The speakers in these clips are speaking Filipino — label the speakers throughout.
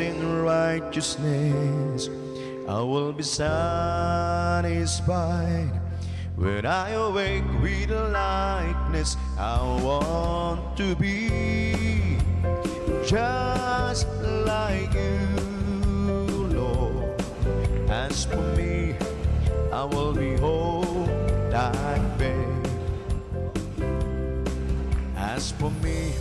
Speaker 1: in righteousness. I will be satisfied when I awake with the likeness I want to be, just like you, Lord. As for me, I will behold thy face. As for me,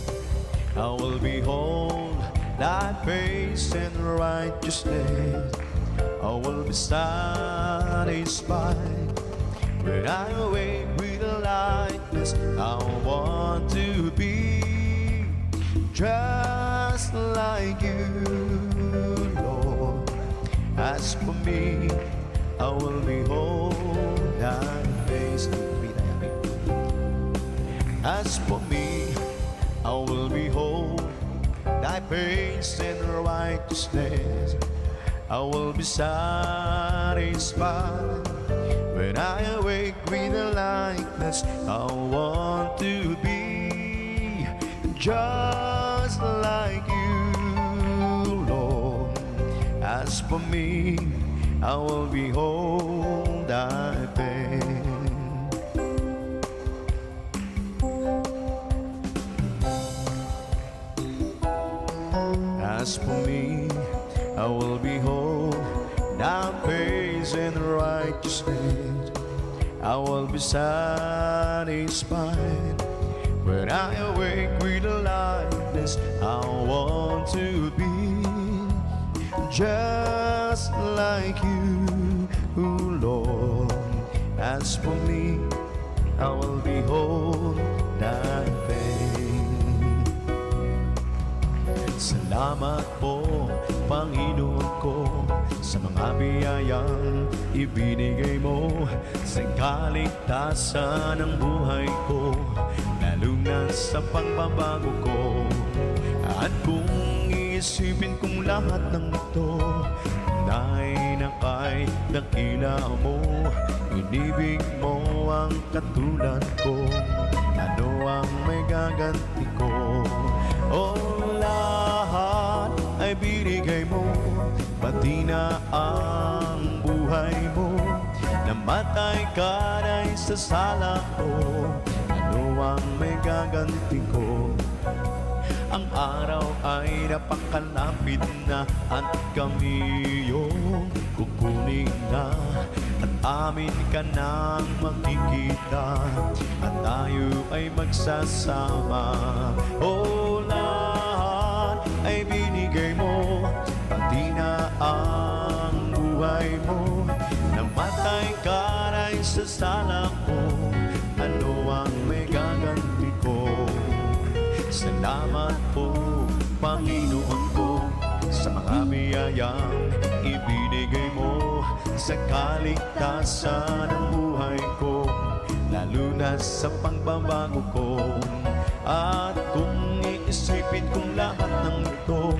Speaker 1: I will behold thy face in righteousness. I will be satisfied when I awake with the likeness I want to be, just like you, Lord. As for me, I will behold thy face. As for me, I will behold thy face in righteousness. I will be satisfied when I awake with the likeness I want to be, just like you, Lord. As for me, I will behold thy face. As for me, I will behold thy face in righteousness. I will be satisfied when I awake with the likeness I want to be, just like you, Lord. As for me, I will behold thy face. Salamat po, Panginoon ko, sa mga biyayang ibinigay mo sa kaligtasan ng buhay ko, lalo na sa pagbabago ko. At kung iisipin kong lahat ng ito, tunay na kay dakila mo, inibig mo ang katulad ko, ano ang may gaganti ko? O lahat ay binigay mo, pati na ang buhay mo. Namatay ka na sa sala ko, ano ang may gaganti ko? Ang araw ay napakalapit na at kami yung kukunin na, at amin ka nang makikita, at tayo ay magsasama. O lahat ay binigay mo, pati na ang buhay mo. Namatay ka na sa sala ko, ano ang may gaganti ko? Salamat po, Panginoon ko, sa mga biyayang ibinigay mo sa kaligtasan ng buhay ko, lalo na sa pagbabago ko. At kung iisipin kong lahat ng ito,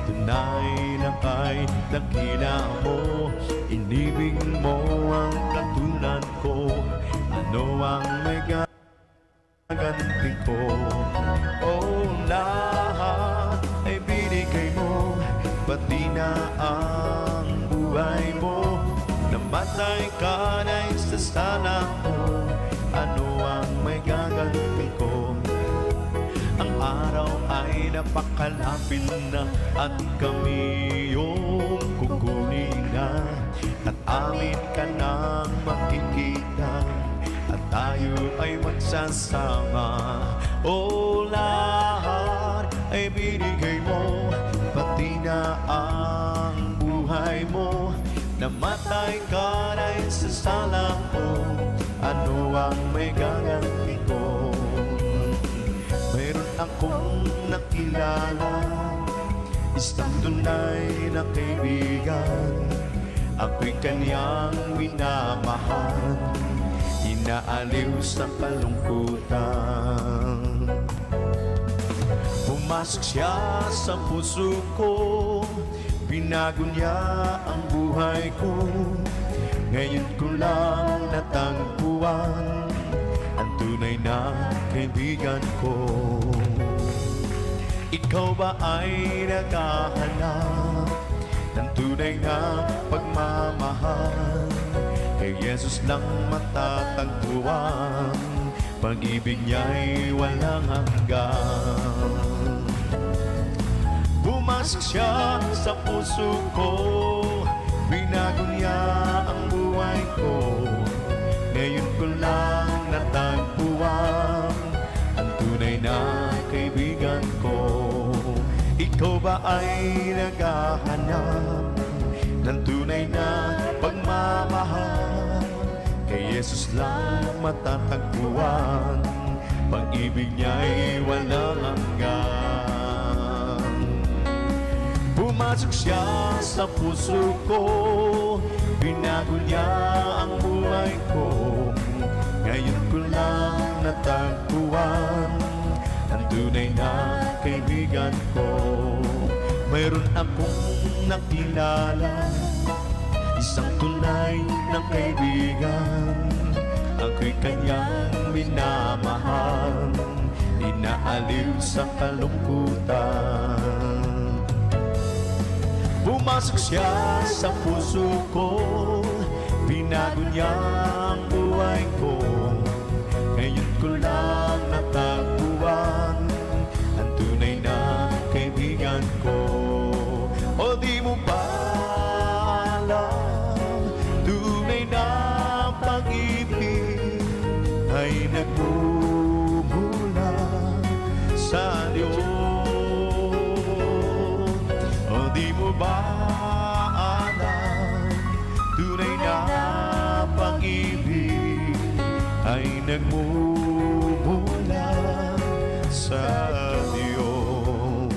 Speaker 1: tunay na kay dakila mo, inibig mo ang katulad ko, ano ang may gaganti ko? O lahat ay binigay mo, pati na ang buhay mo. Namatay ka na sa sala ko, ano ang may gaganti ko? Ang araw ay napakalapit na, at kami yung kukunin na, at amin ka nang makikita, at tayo ay magsasama. O lahat ay binigay mo, pati na ang buhay mo. Namatay ka na sa sala ko, ano ang may gaganti ko? Mayroon akong nakilala, isang tunay na kaibigan. Ako'y kanyang minamahal, inaaliw sa kalungkutan. Pumasok siya sa puso ko, binago niya ang buhay ko. Ngayon ko lang natagpuan ang tunay na kaibigan ko. Ikaw ba ay naghahanap Jesus lang matatagpuan, pag-ibig niya'y walang hanggan. Pumasok siya sa puso ko, binago niya ang buhay ko. Ngayon ko lang natagpuan ang tunay na kaibigan ko. Ikaw ba ay naghahanap ng tunay na pagmamahal? Kay Jesus lang matatagpuan, pag-ibig niya'y walang hanggan. Pumasok siya sa puso ko, binago niya ang buhay ko. Ngayon ko lang natagpuan ang tunay na kaibigan ko. Mayroon akong nakilala, isang tunay na kaibigan. Ako'y kanyang minamahal, inaaliw sa kalungkutan. Pumasok siya sa puso ko, binago niya ang buhay ko. Ngayon ko lang natagpuan ang tunay na kaibigan ko. O di mo ba alam, tunay na pag-ibig ay nagmumula sa Diyos. O di mo ba alam, tunay na pag-ibig ay nagmumula sa Diyos.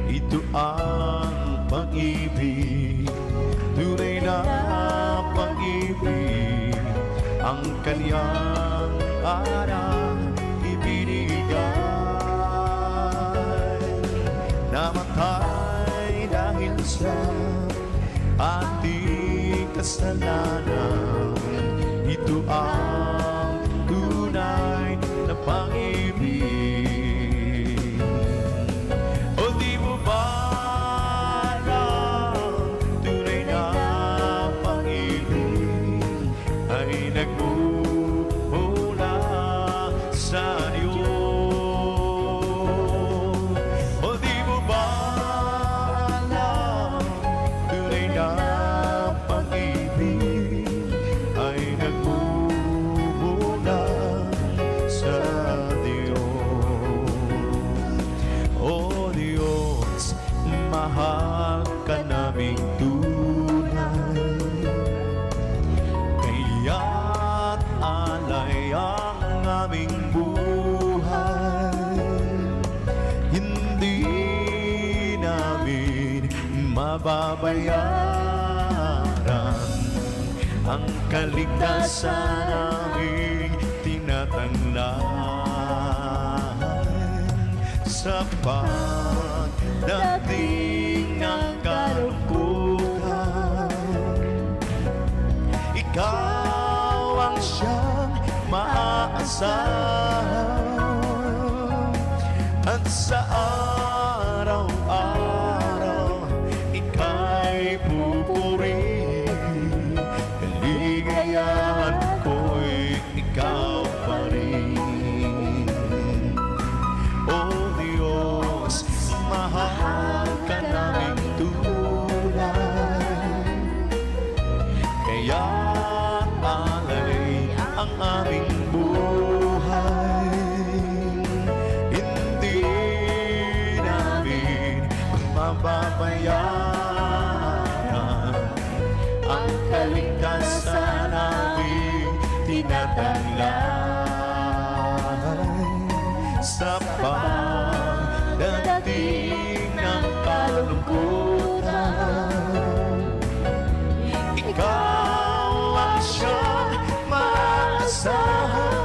Speaker 1: Ito ang pag-ibig, tunay na pag-ibig, ang Kanyang anak ibinigay. Namatay dahil sa ating kasalanan. Ito ang tunay na pag-ibig. O di mo ba alam, tunay na pag-ibig ay nagmumula sa Diyos. O di mo ba alam, tunay na pag-ibig ay nagmumula sa Diyos. O Diyos, mahal ka naming tunay, kaya't alay ang aming buhay. Hindi namin mababayaran ang kaligtasan naming tinatanglay. Sa pagdating ng kalungkutan, ikaw ang siyang maaasahan. At sa araw-araw, ika'y pupurihin. Kaligayahan ko'y ikaw pa rin. O Diyos, mahal ka naming tunay, kaya alay ang aming buhay. Hindi namin mababayaran ang kaligtasan naming tinatanglay. Sa pagdating ng kalungkutan, ikaw ang siyang maasahan.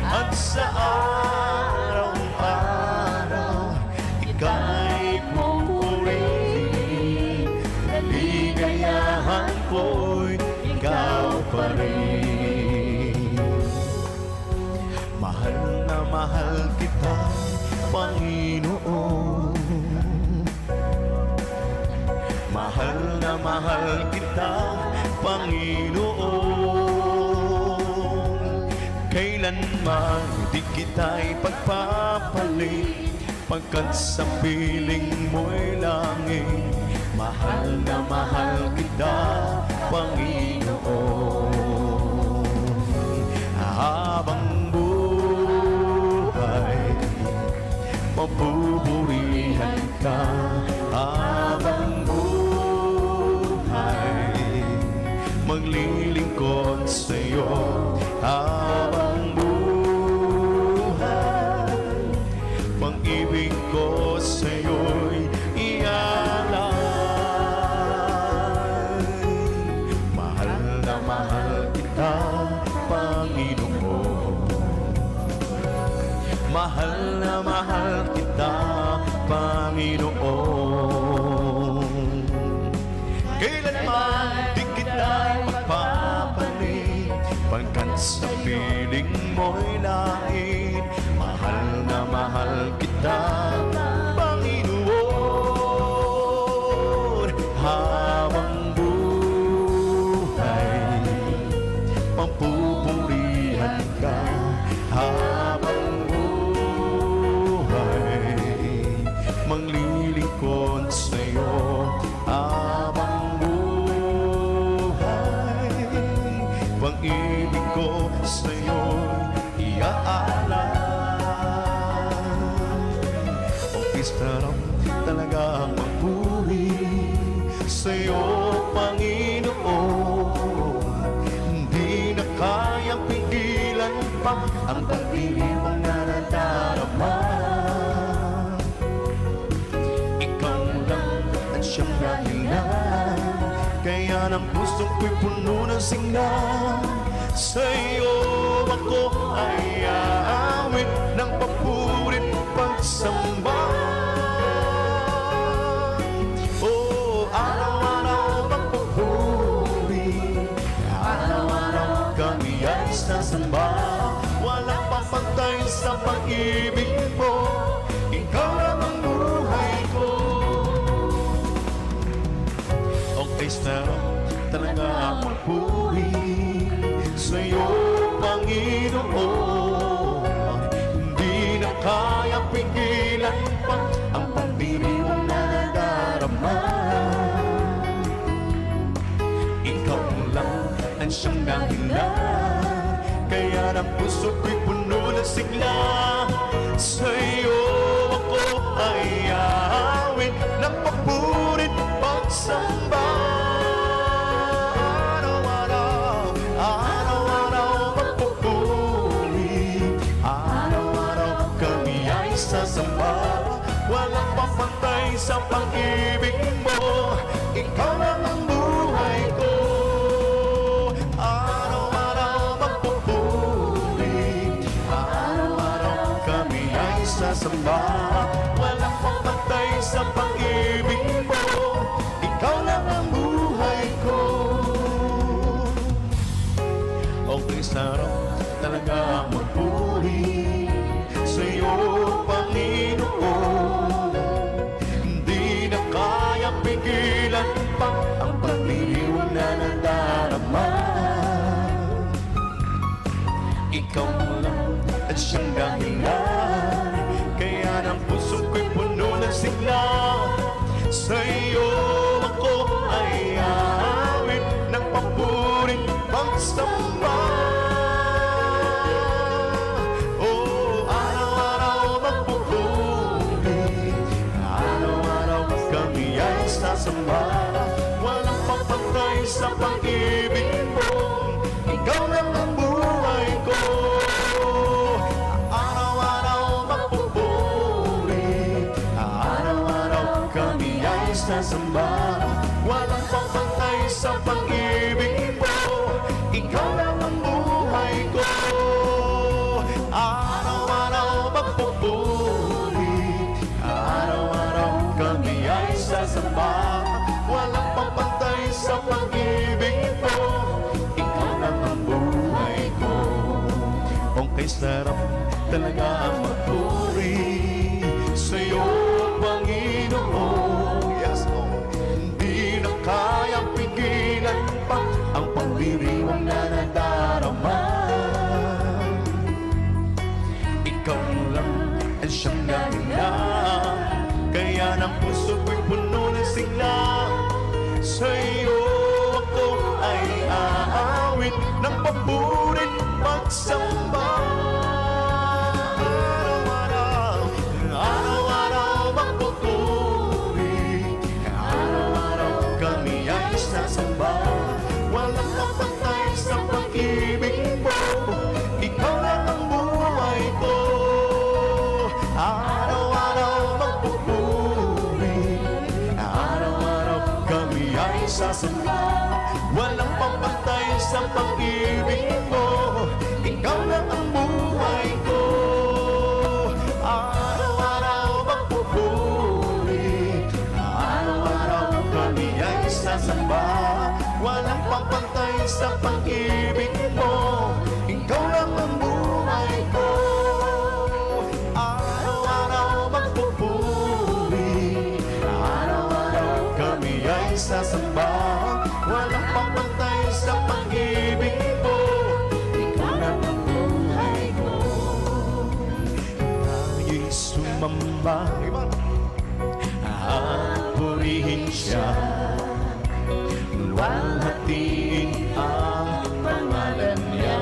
Speaker 1: At sa araw-araw, ika'y pupurihin. Kaligayahan ko'y ikaw pa rin. Mahal na mahal kita, Panginoon. Mahal na mahal kita, Panginoon. Kailanman di kita ipagpapalit, pagkat sa piling mo'y langit. Mahal na mahal kita, Panginoon. Habang buhay, mapupurihan ka. Habang buhay, maglilingkod sa'yo. Habang buhay, pag-ibig ko sa'yo'y ialay. Mahal na mahal kita, Panginoon. Mahal na mahal kita, Panginoon. Kailanman di kita magpapalit, pagkat sa piling mo'y langit. Mahal na mahal kita, Panginoon. Habang buhay, pampupurihan ka. Habang buhay, manglilingkod sa'yo. Habang buhay, pag-ibig ko sa'yo iaalay. Sarap talaga magpuri sa'yo, Panginoon. Hindi na kayang pigilan pa ang pag-ibig mong naradarama. Ikaw lang at siyang dahilan, kaya ng pusong ko'y puno ng sigla. Sa'yo ako ay aawit ng papurit pagsamba. Sasamba, walang papantay sa pag-ibig mo. Ikaw lang ang buhay ko. Okay, sarap talaga magpuri sa'yo, Panginoon. Hindi na kaya pigilan pa ang pag-ibig mong naradarama. Ikaw lang ang siyang dahilan, kaya ng puso ko'y puno ng sigla. Sa'yo ako ay aawit ng papurit pagsamba. Araw-araw, araw-araw magpupuri. Araw-araw kami ay sasamba. Walang papantay sa pag-ibig mo. Ikaw lang ang buhay ko. Sasamba, walang papantay sa pag-ibig mo. Ikaw lang ang buhay ko. Okay, sarap talaga magpuri sa'yo, Panginoon. Hindi na kaya pigilan pa ang pag-ibig na nadarama. Ikaw lang at siyang dahilan, kaya ng puso ko'y puno ng sigla. Sa'yo ako ay aawit ng papuring pagsamba. Oh, araw-araw magpupuri. Araw-araw kami ay sasamba. Walang papantay sa pag-ibig mo. Ikaw lang ang buhay ko. Sasamba, walang papantay sa pag-ibig mo. Ikaw lang ang buhay ko. Araw-araw magpupuri. Araw-araw kami ay sasamba. Walang papantay sa pag-ibig mo. Ikaw lang ang buhay ko. Okay, sarap talaga ang magpuri sa'yo, Panginoon. Hindi na kayang pigilan pa ang ng puso ko'y puno ng sigla. Sa iyo ako ay aawit ng paburit pagsamba. Araw-araw magpupuri, araw-araw kami ay sasamba. Walang kapantay sa pag-ibig mo, ikaw lang ang buhay ko. Araw-araw magpupuri, araw-araw kami ay sasamba. Walang pampantay sa pag-ibig mo, ikaw lang ang buhay ko. Araw-araw magpupuri, araw-araw kami ay sasamba. Walang pampantay sa pag-ibig mo, ikaw lang ang buhay ko. Araw-araw magpupuri, araw-araw kami ay sasamba. Walang pampantay sa pag-ibig mo, ikaw lang ang buhay ko. Tayo'y sumamba at purihin siya, luwalhatiin ang pangalan niya.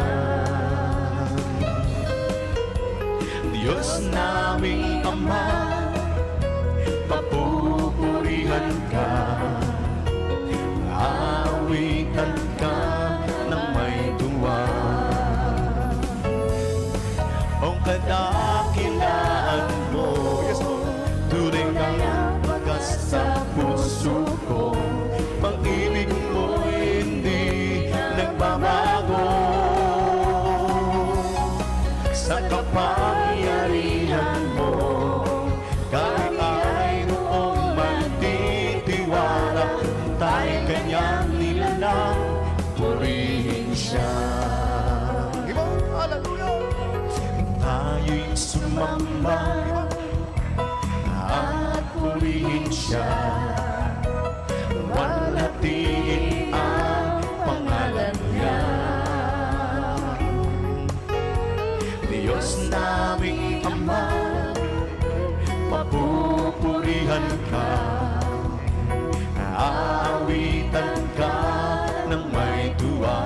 Speaker 1: Diyos naming Ama, papupurihan ka, awitan ka ng may tuwa. Ang kadakilaan mo, tunay kang wagas sa puso ko. Pag-ibig mo hindi nagbabago. Sa kapangyarihan mo, kahit ay noong magtitiwala, tayo kanyang nilalang, purihin siya. Tayo'y sumamba at purihin siya, luwalhatiin ang pangalan niya. Diyos naming Ama, papupurihan ka, aawitan ka ng may tuwa.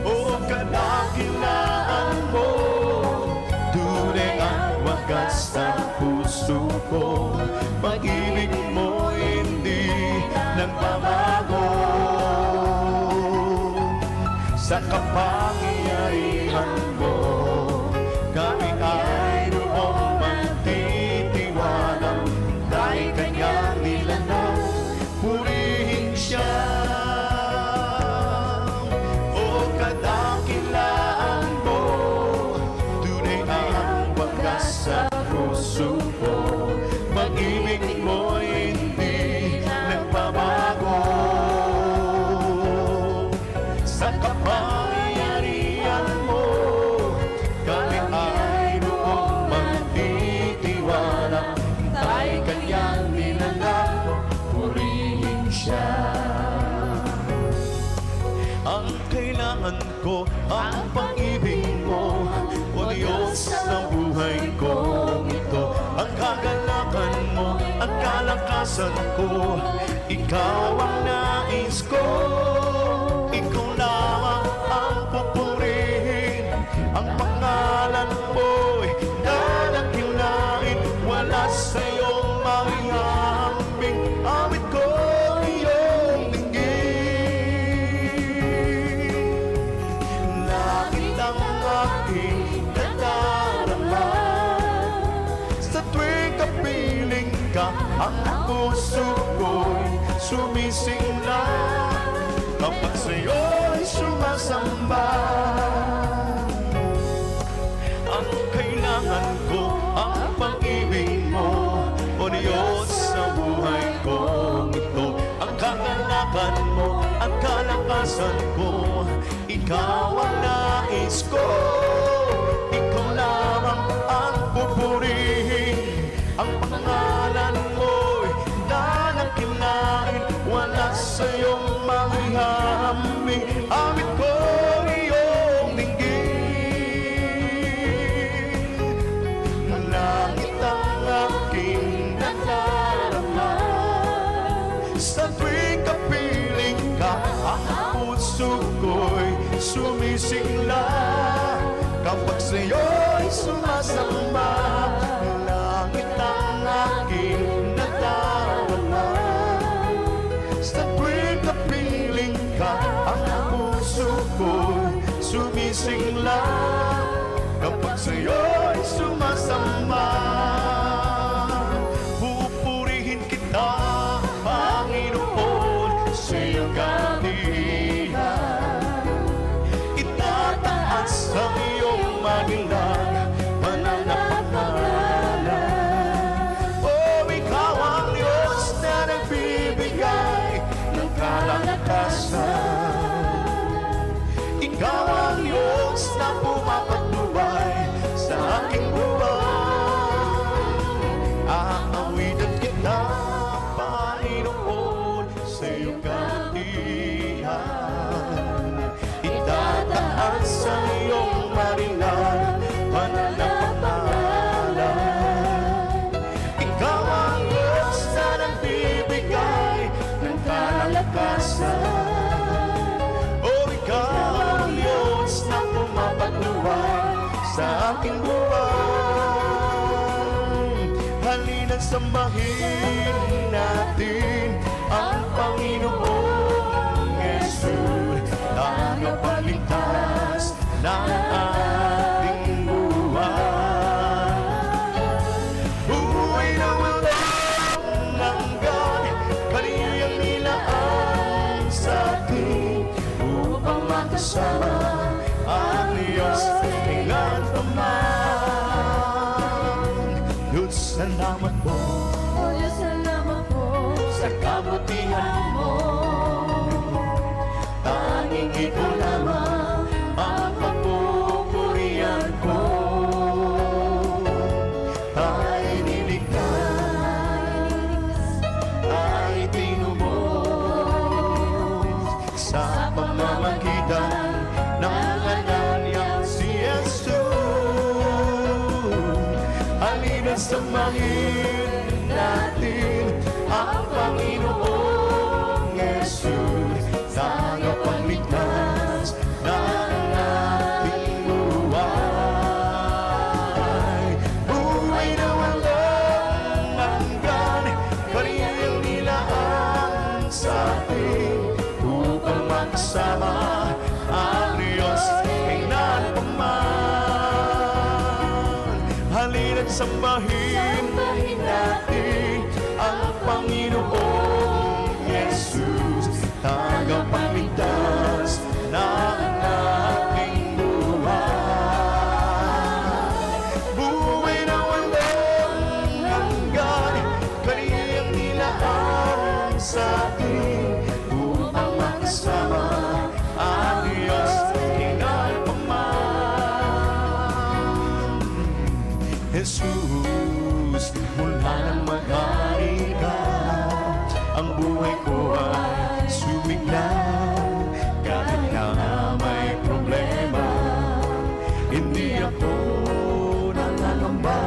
Speaker 1: O kadakilaan mo, tunay ang wagas sa puso ko. Pag-ibig mo hindi nagbabago. Sa kapangyarihan mo, kami ay noong magtitiwala, tayo kanyang nilalang, purihin siya. O kadakilaan mo, tunay ang wagas sa puso ko. Pag-ibig mo hindi nagbabago. Sa kapangyarihan mo, kami ay noong magtitiwala, tayo kanyang nilalang, purihin siya. Ang kailangan ko, ang pag-ibig mo, o Diyos sa buhay ko ito. Ang kagalakan mo, ang kalakasan ko, ikaw ang nais ko. Ikaw lamang ang pupurihin, ang pangalan mo'y dadakilain. Wala sa'yong maihambing, awit ko iyong dinggin. Langit ang aking nadarama, sa tuwing kapiling ka, ang puso ko'y sumisigla. Kapag sa'yo'y sumasamba, ang kailangan ko, ang pag-ibig mo, o Diyos sa buhay ko ito. Ang kagalakan mo, ang kalakasan ko, ikaw ang nais ko. Ikaw lamang ang pupurihin, ang pangalan mo'y dadakilain. Wala sa'yong maihambing, awit ko iyong dinggin. Langit ang puso ko'y sumisigla kapag sa'yo'y sumasamba. Langit ang aking nadarama sa tuwing kapiling ka. Ang puso ko'y sumisigla kapag sa'yo'y sumasamba. Pupurihin kita, Panginoon, sa iyong kabutihan. Itataas ang iyong magilang banal na pangalan. Oh, ikaw ang Diyos na nagbibigay ng kalakasan. Ikaw ang Diyos na pumapatnubay sa aking buhay. Aawitan kita, Panginoon, sa iyong kabutihan. Itataas sa iyong marinal banal na pangalan. Ikaw ang Diyos na nagbibigay ng kalakasan. Oh, ikaw ang Diyos na pumapatnuway sa aking buhay. Halina't sambahin natin ang Panginoong Jesus, tagapagligtas ng ating buhay. Buhay na walang hanggan, kaniyang nilaan sa atin upang makasama ang Diyos kailan pa man. Diyos, salamat po,
Speaker 2: Oh, Diyos, salamat po
Speaker 1: sa kabutihan mo. Tanging ikaw lamang ang pagpupurihan ko. Ay niligtas, ay tinubos sa pamamagitan ng anak niyang si Jesus. Halina't samahin natin ang Panginoong Jesus, tagapagligtas ng ating buhay. Buhay na walang hanggan, kaniyang nilaan sa atin upang makasama ang Diyos kailan pa man. Halina't sambahin natin ang Panginoong Jesus, tagapagligtas ng ating buhay. Buhay na walang hanggan, kaniyang nilaan sa atin upang makasama ang Diyos kailan pa man. Jesus, mula nang maghari ka, ang buhay ko ay sumigla. Kahit na may problema, hindi ako nangangamba.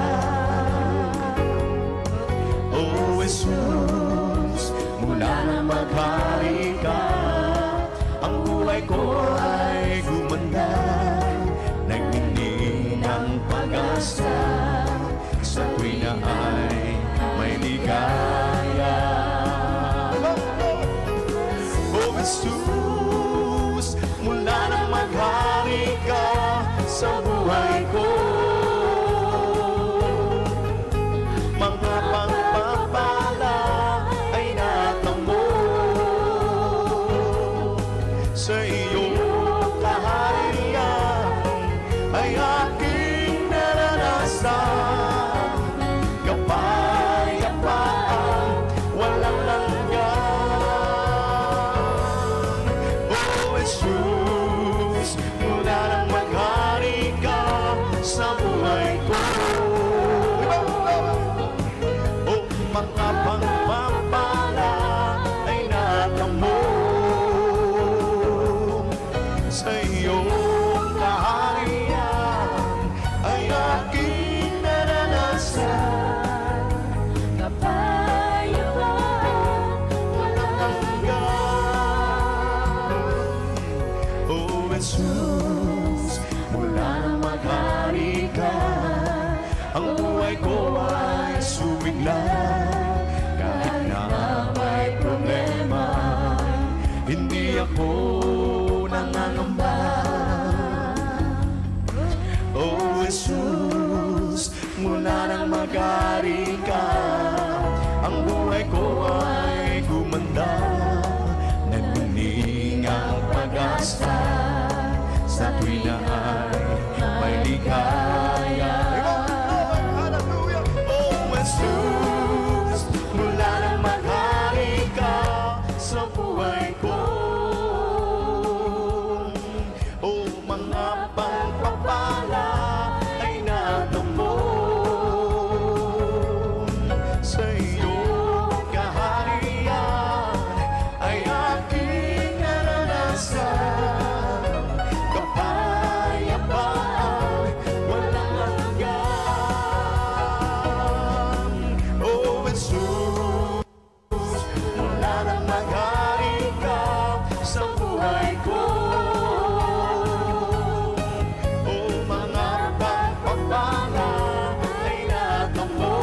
Speaker 1: Oh Jesus, mula nang maghari ka, ang buhay ko ay gumanda. Nagtingin ng pag-asa sa tuwing na ay may ligaya. Oh Jesus, mula nang maghari ka sa buhay ko, mga pagpapala ay natamo sa iyong kaharian ay aking naranasan. Kapayapaan, walang langgan. lang. Kahit na may problema, hindi ako nangangamba. Oh Jesus, mula nang mag-ari ka, ang buhay ko ay gumanda. Nagmuning ang pag-asa sa tuwi na ay may ligaya. Oh Jesus, mula nang mag-ari ka sa buhay ko, oh mga pagpapala ay natamo sa iyong kaharian ay aking naranasan. Kapayapaan, walang hanggan. Oh Jesus, mula nang mag-hari ka sa buhay ko, oh mga pagpapala ay natamo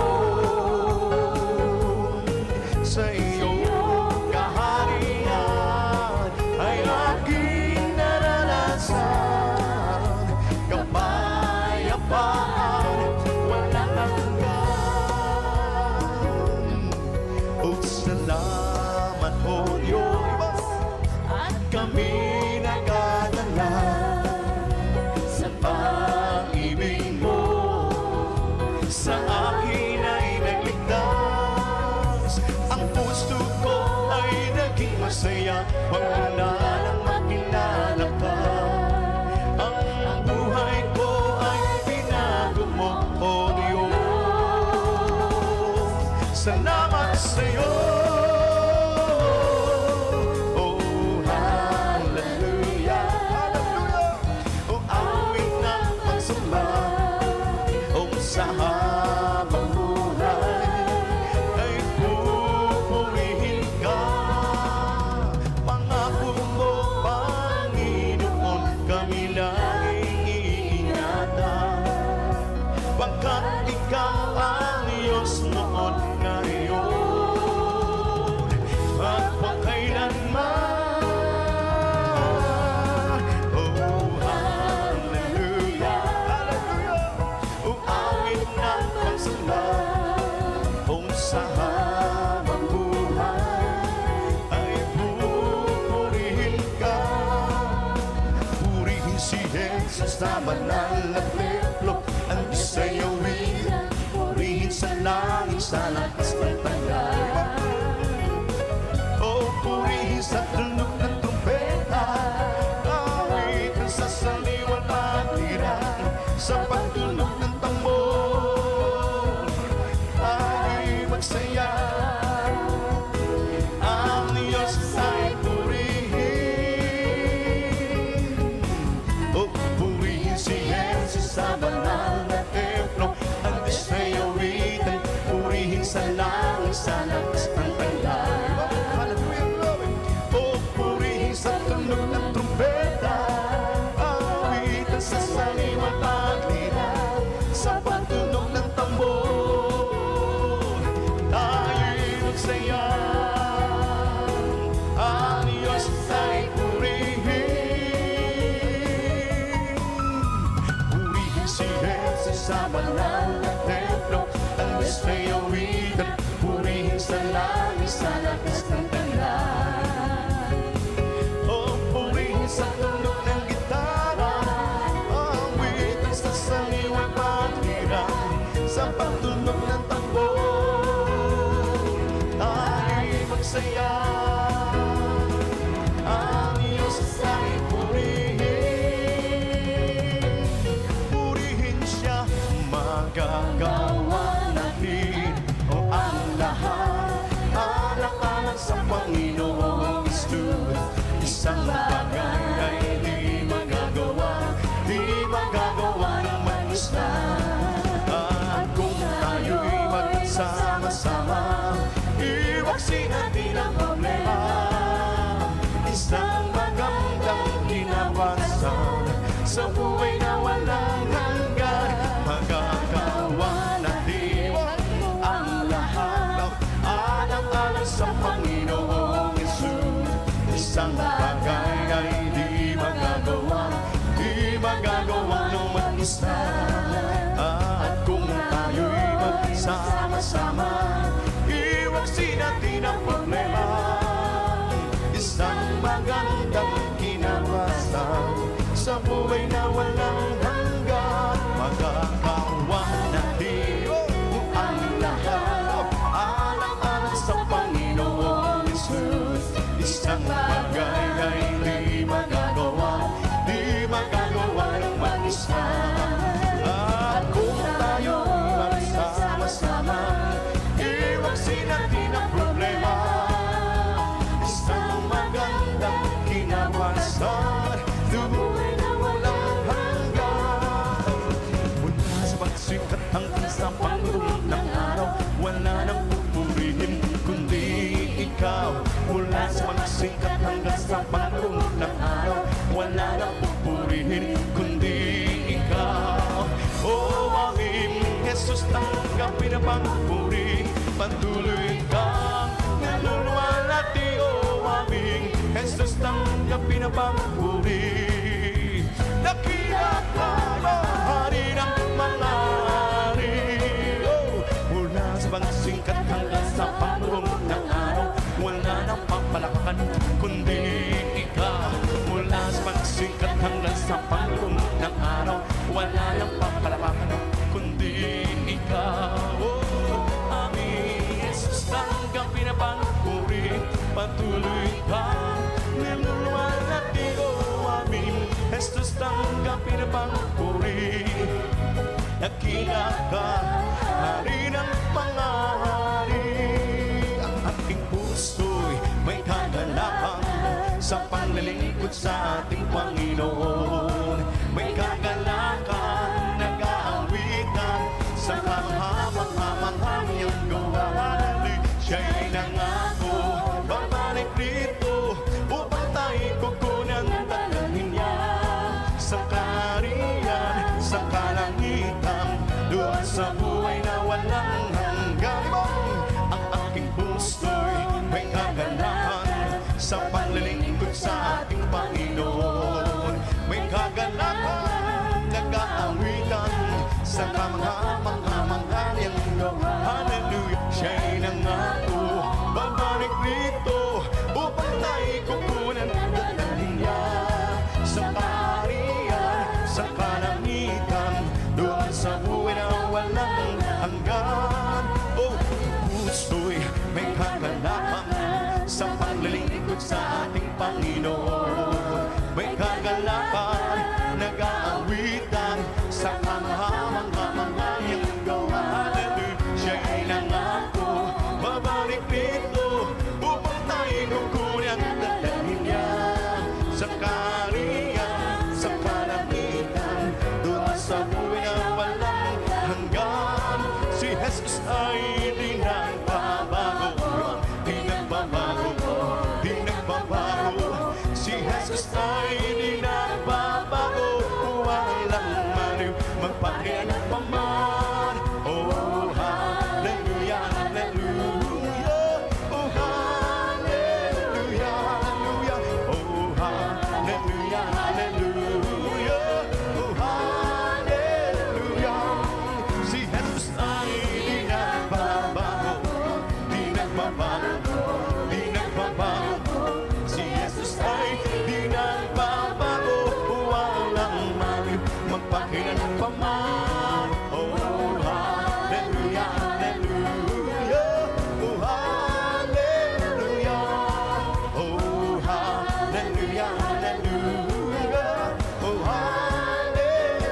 Speaker 1: sa iyong kaharian ay aking naranasan. Kapayapaan, walang hanggan. Oh salamat po Diyos, at kami nagadala sa pag-ibig mo. Sa akin ay nagligtas, ang puso ko ay naging masaya. Wag mo na lang makilala ka, ang buhay ko ay binago mo, O Diyos. Salamat sa'yo. Oh, hallelujah, hallelujah. Oh, awit ng pagsamba, oh, sa habang buhay ay pupurihin ka. Pangako mo, Panginoon, kami laging iingatan. Pagkat ikaw ang Diyos noon, ngayon, at pagkailanman. Oh, hallelujah, hallelujah. Oh, awit ng pagsamba, oh, sa habang buhay ay pupurihin ka. Purihin si Jesus sa banal na templo, ang isayawin, purihin sa langit sa lakas ng taglay. Oh, purihin sa tunog ng trumpeta, awitin sa saliwan patiran, sa pagtunog ng tambor ay magsaya. Ang Diyos ay purihin. Oh, purihin si Jesus sa banal na templo, ang Diyos ay awitin, purihin sa langit sa lakas ng taglay. Oh, purihin sa tunog ng trumpeta, awitin sa saliwan pagliran, sa pagtunog ng tambor tayo'y magsaya. Ang Diyos ay purihin. Purihin si Jesus sa banal na templo, ang Diyos ay awitin, purihin sa langit sa lakas ng taglay. Oh, purihin sa tunog ng gitara, awitin sa saliwan pagliran, sa pagtunog ng tambor tayo'y magsaya. Ang Diyos ay purihin. Purihin siya, magagawa natin o ang lahat. Anak-anak sa Panginoong Isus, isang bagay ay di magagawa, di magagawa ng mag-isa. At kung tayo'y magsama-sama, iwaksin natin ang problema. Isang magandang kinawasan sa buhay na walang hanggan. Magagawa natin ang lahat. magagawa ng mag-isa. At kung tayo'y magsama-sama, iwagsin natin ang problema. Isang magandang kinabukasan sa buhay na walang hanggan. Magkakawa natin ang lahat, alang-alang sa Panginoong Jesus. Isang bagay ay di magagawa ng mag-isa. At kung tayo'y magsama-sama, iwagsin natin ang problema. Isang magandang kinabukasan, buhay na walang hanggan. Mula sa pagsikat hanggang sa pagdating ng araw, wala nang pupurihin kundi ikaw. Mula sa pagsikat hanggang sa pagdating ng araw, wala nang pupurihin kundi ikaw. O aming Jesus, tanggapin ang pagpuri, patuloy kang naluluwalhati. O aming Jesus, tanggapin ang pagpuri. Dakila ka, hari ng mga hari. Mula sa pagsikat hanggang sa pagdating ng araw, wala nang papalakpakan kundi ikaw. Mula sa pagsikat hanggang sa pagdating ng araw, wala nang papalakpakan kundi ikaw. Aming Jesus, tanggapin ang pagpuri, patuloy kang niluluwalhati. O aming Jesus, tanggapin ang pagpuri. Dakila ka, hari ng panghari. Ang aking puso'y may kagalakan sa panglilingkod sa ating Panginoon. May kagalakan, nag-aawitan sa kahamang-hamang iyong gawa. Siya'y nangako, babalik rito upang tayo'y kukunan dalhin niya sa kaharian, sa kalangitan, doon sa buhay na walang hanggan. Ang aking puso'y may kagalakan sa panglilingkod sa ating Panginoon. May kagalakan, nag-aawitan sa kamanghamang-hamang kanyang gawa. Hallelujah! Siya'y nangako, babalik rito upang tayo'y kukunan dalhin niya sa kaharian, sa kalangitan, doon sa buhay na walang hanggan. Oh, puso'y may kagalakan sa paglilingkod sa ating Panginoon. May kagalakan, nag-aawitan sa kamanghamang kanyang gawa. Hallelujah! Siya'y nangako, babalik rito upang tayo'y kukunan dalhin niya sa kaharian, sa kalangitan, doon sa buhay na walang hanggan. Si Jesus ay di nagbabago, di nagbabago, di nagbabago. Si Jesus ay di nagbabago, walang maliw, magpakialam pa man. Oh, hallelujah, hallelujah. Oh, hallelujah, hallelujah. Oh, hallelujah, hallelujah. Oh, hallelujah. Si Jesus ay di nagbabago, di nagbabago, di nagbabago. Si Jesus ay di nagbabago, walang maliw, magpakialam pa man. Oh, hallelujah, hallelujah. Oh, hallelujah. Oh, hallelujah, hallelujah. Oh, hallelujah.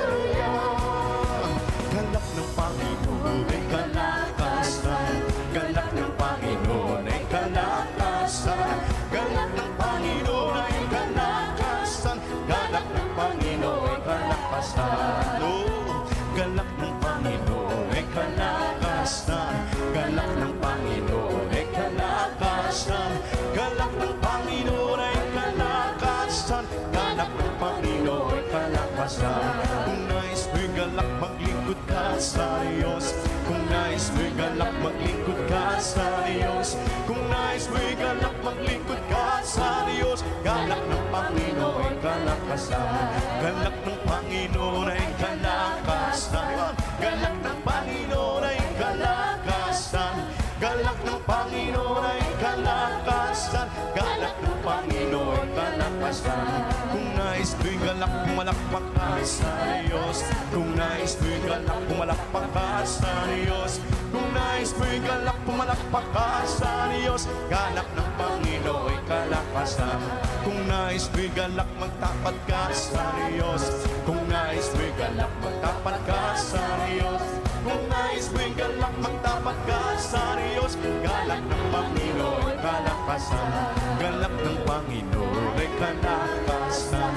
Speaker 1: Galak ng Panginoon ay kalakasan. Galak ng Panginoon ay kalakasan. Galak ng Panginoon ay kalakasan. Galak ng Panginoon ay kalakasan. Oh, galak ng Panginoon ay kalakasan. Galak ng Panginoon ay kalakasan. Galak ng Panginoon ay kalakasan. Galak ng Panginoon ay kalakasan. Kung nais mo'y galak, maglingkod ka sa Diyos. Kung nais mo'y galak, maglingkod ka sa Diyos. Kung nais mo'y galak, maglingkod ka sa Diyos. Galak ng Panginoon ay kalakasan. Galak ng Panginoon ay kalakasan. Galak ng Panginoon ay kalakasan. Galak ng Panginoon ay kalakasan. Galak ng Panginoon kalakasan. Kung nais mo'y galak, pumalakpak ka sa Diyos. Kung nais mo'y galak, pumalakpak ka sa Diyos. Kung nais mo'y galak, pumalakpak ka sa Diyos. Galak ng Panginoon ay kalakasan. Kung nais mo'y galak, magtapat ka sa Diyos. Kung nais mo'y galak, magtapat ka sa Diyos. Kung nais mo'y galak, magtapat ka sa Diyos. Galak ng Panginoon ay kalakasan. Galak ng Panginoon ay kalakasan.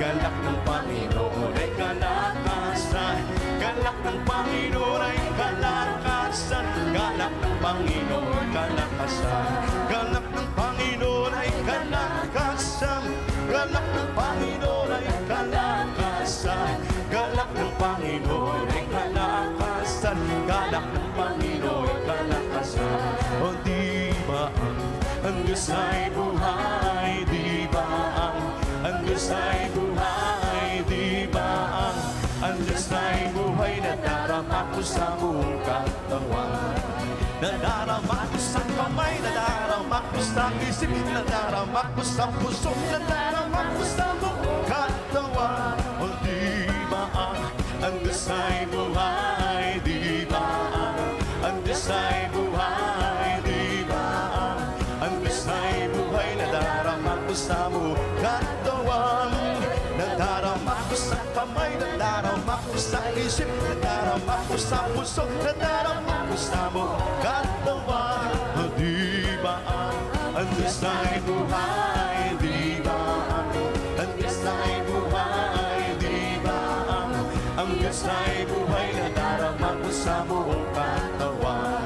Speaker 1: Galak ng Panginoon ay kalakasan. Galak ng Panginoon ay kalakasan. Galak ng Panginoon kalakasan. Galak ng Panginoon ay kalakasan. Galak ng Panginoon ay kalakasan. Galak ng Panginoon ay kalakasan. Galak ng Panginoon ay kalakasan. O di ba ang Diyos ay buhay? Di ba ang Diyos ay buhay? Di ba ang Diyos ay buhay? Nadarama ko sa buong katawan. Nadarama ko sa kamay, nadarama ko sa isip, nadarama ko sa puso, nadarama ko sa buong katawan. O di ba ang Diyos ay buhay? Di ba ang Diyos ay buhay? Di ba ang Diyos ay buhay? Nadarama ko sa buong katawan. Nadarama ko sa kamay, nadarama ko sa isip, nadarama ko sa puso, nadarama ko sa buong katawan. O di ba ang Diyos ay buhay? Di ba ang Diyos ay buhay? Di ba ang Diyos ay buhay? Nadarama ko sa buong katawan.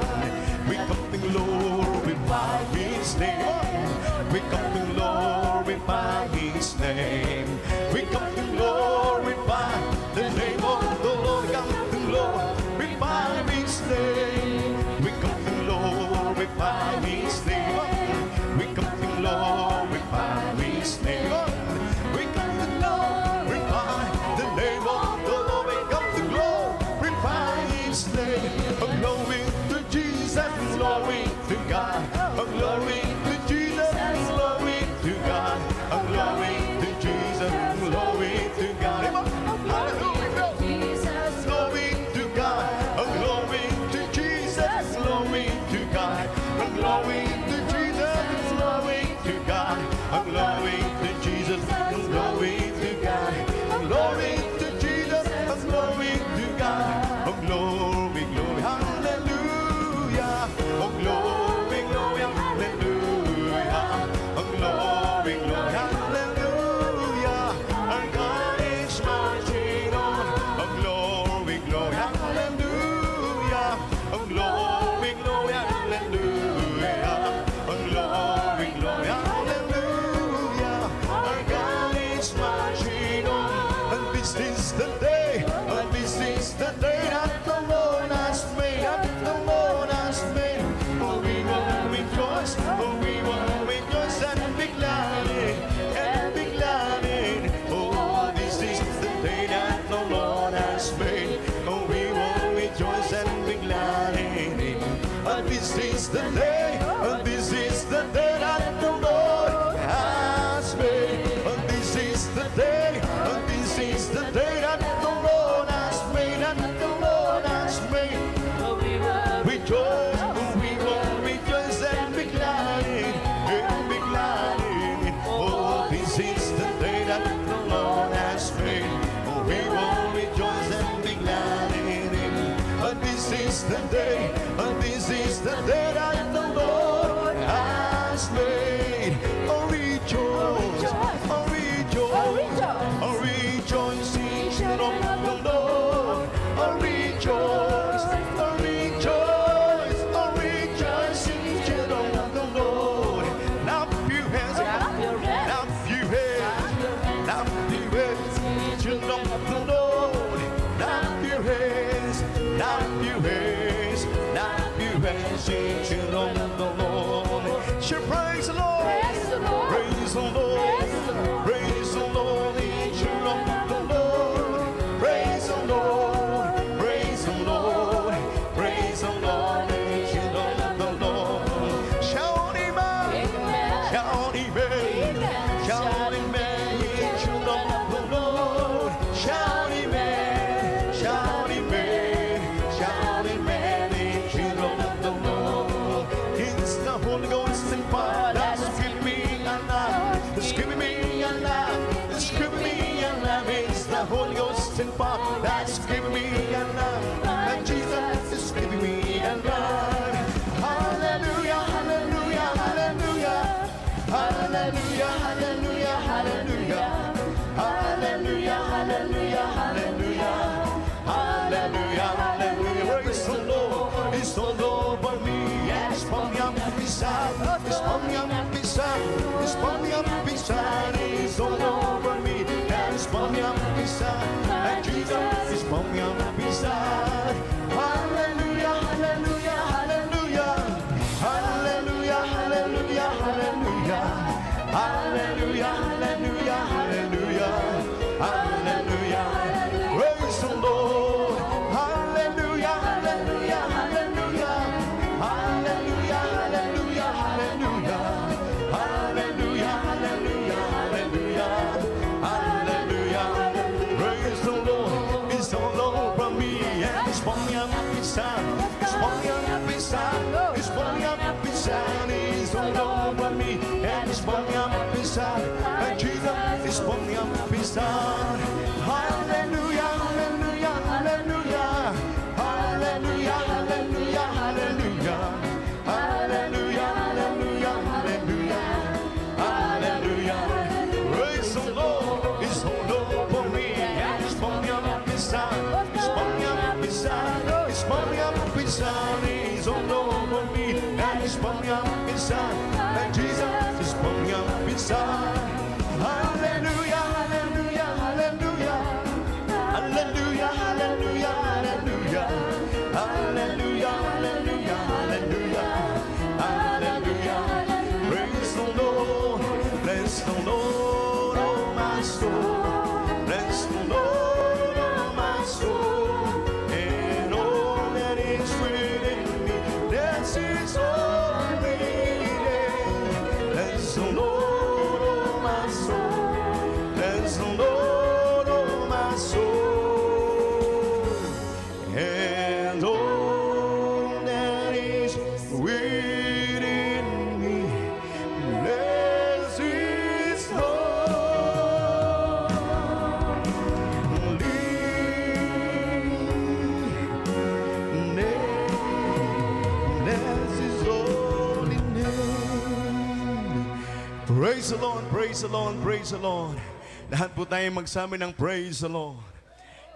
Speaker 1: We come to glorify His name. We come to glorify His name. We come to glorify the name of the Lord. Come to glorify His name. We come to glorify His name. We come to glorify His name. We come to glorify the name of the Lord. We come to glorify His name. Glory to Jesus, glory to God. Glory to Jesus, glory to God. Glory to Jesus, glory to God. Hallelujah. Glory to God. Glory to Jesus, glory to God. Glory to Jesus, glory to God. Glory to Jesus, glory to God. Glory to Jesus, glory to God. Glory, glory, hallelujah. Glory, glory, hallelujah. Glory, glory, hallelujah. Our God is marching on. Glory, glory, hallelujah. Glory, glory, hallelujah. Glory, glory, hallelujah. Our God is marching on. And this is the day, and this is the day that the Lord has made, that the Lord has made. Oh, we will rejoice, oh, we will rejoice and be glad in, and be glad in. Oh, this is the day that the Lord has made. Oh, we will rejoice and be glad in it. And this is the day, and this is the day that the Lord has made. And this is the day, and this is the day that the Lord has made, and the Lord has made. Rejoice, we will rejoice and be glad in it, and be glad in it. Oh, this is the day that the Lord has made. Oh, we will rejoice and be glad in it. And this is the day, and this is the day that the Lord has made. Oh, rejoice, oh, rejoice, oh, rejoice in the Lord. Oh, rejoice, oh, rejoice, oh, rejoice in the Lord. Now you hands, now you hands, now you hands, children of the Lord. Now you hands, now you hands, now you hands, children of the Lord. Should praise the Lord, praise the Lord, praise the Lord. hallelujah, hallelujah, hallelujah. Hallelujah, hallelujah, hallelujah. Hallelujah, hallelujah. Praise the Lord. It's all over me. Yes, pangyapisan. It's pangyapisan. It's pangyapisan. It's all over me. Yes, pangyapisan. And Jesus is pangyapisan. Hallelujah, hallelujah, hallelujah. Hallelujah, hallelujah, hallelujah. Hallelujah, hallelujah, hallelujah. Hallelujah. Praise the Lord. Hallelujah, hallelujah, hallelujah. Hallelujah, hallelujah, hallelujah. Hallelujah, hallelujah, hallelujah. Hallelujah. Praise the Lord. It's all over me. And it's pangyapisan. It's pangyapisan. It's pangyapisan. It's all over me. And it's pangyapisan. And Jesus is pangyapisan. Hallelujah, hallelujah, hallelujah. Hallelujah, hallelujah, hallelujah. Hallelujah, hallelujah, hallelujah. Hallelujah. Praise the Lord. It's all over me. And it's pangyapisan. It's pangyapisan. It's pangyapisan. It's all over me. And it's pangyapisan. And Jesus is pangyapisan. Hallelujah, hallelujah, hallelujah. Hallelujah, hallelujah, hallelujah. Hallelujah, hallelujah, hallelujah. Hallelujah. Praise the Lord. Bless the Lord, oh my soul. Bless the Lord, oh my soul. And all that is within me. Bless His holy name. Bless the Lord, oh my soul. Bless the Lord, oh my soul. And all that is within me. Bless His holy name. Bless His holy name. Praise the Lord, praise the Lord, praise the Lord. Lahat po tayo magsabi ng praise the Lord.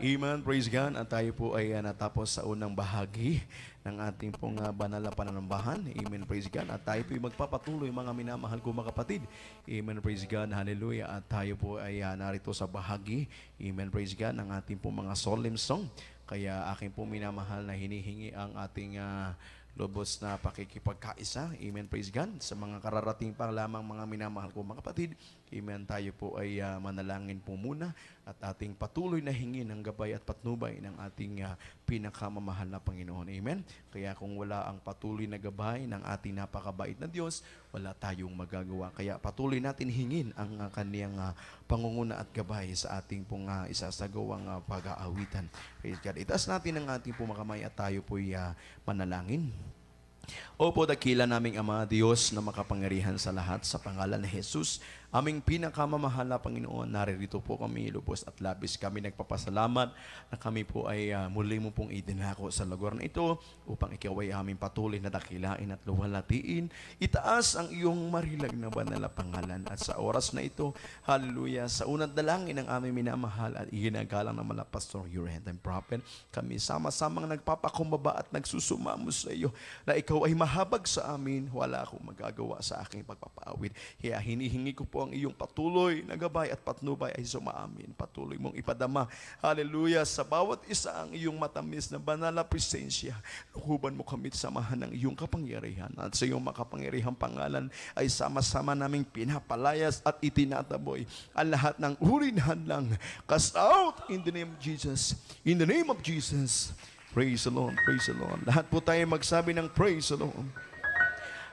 Speaker 1: Amen, praise God. At tayo po ay natapos sa unang bahagi ng ating pong banal na pananambahan. Amen, praise God. At tayo po ay magpapatuloy, mga minamahal ko mga kapatid. Amen, praise God, hallelujah. At tayo po ay narito sa bahagi, amen, praise God, ng ating pong mga solemn song. Kaya aking po minamahal na hinihingi ang ating lubos na pakikipagkaisa. Amen, praise God. Sa mga kararating pa lamang mga minamahal ko mga kapatid, amen, tayo po ay manalangin po muna at ating patuloy na hingin ng gabay at patnubay ng ating pinakamamahal na Panginoon. Amen. Kaya kung wala ang patuloy na gabay ng ating napakabait na Diyos, wala tayong magagawa. Kaya patuloy natin hingin ang kaniyang pangunguna at gabay sa ating pong isasagawang pag-aawitan. Praise God. Itaas natin ang ating pong kamay at tayo po'y manalangin. Opo, dakila naming Ama, Diyos na makapangyarihan sa lahat, sa pangalan ni Jesus, aming pinakamamahal na Panginoon, naririto po kami, lubos at labis kami nagpapasalamat na kami po ay muli mo pong idinako sa lugar na ito upang ikaw ay aming patuloy na dakilain at luwalhatiin. Itaas ang iyong marilag na banal na pangalan at sa oras na ito, hallelujah, sa unang dalangin ng aming minamahal at iginagalang ng mga pastor, your hand and prophet, kami sama-samang nagpapakumbaba at nagsusumamo sa iyo na ikaw ay mahabag sa amin, wala akong magagawa sa aking pagpapaawit. Kaya hinihingi ko po ang iyong patuloy na gabay at patnubay ay sumaamin. Patuloy mong ipadama, hallelujah, sa bawat isa ang iyong matamis na banal na presensya. Lukuban mo kami samahan ng iyong kapangyarihan at sa iyong makapangyarihang pangalan ay sama-sama naming pinapalayas at itinataboy ang lahat ng uri na hadlang. Cast out in the name of Jesus. In the name of Jesus. Praise the Lord, praise the Lord. Lahat po tayo magsabi ng praise the Lord.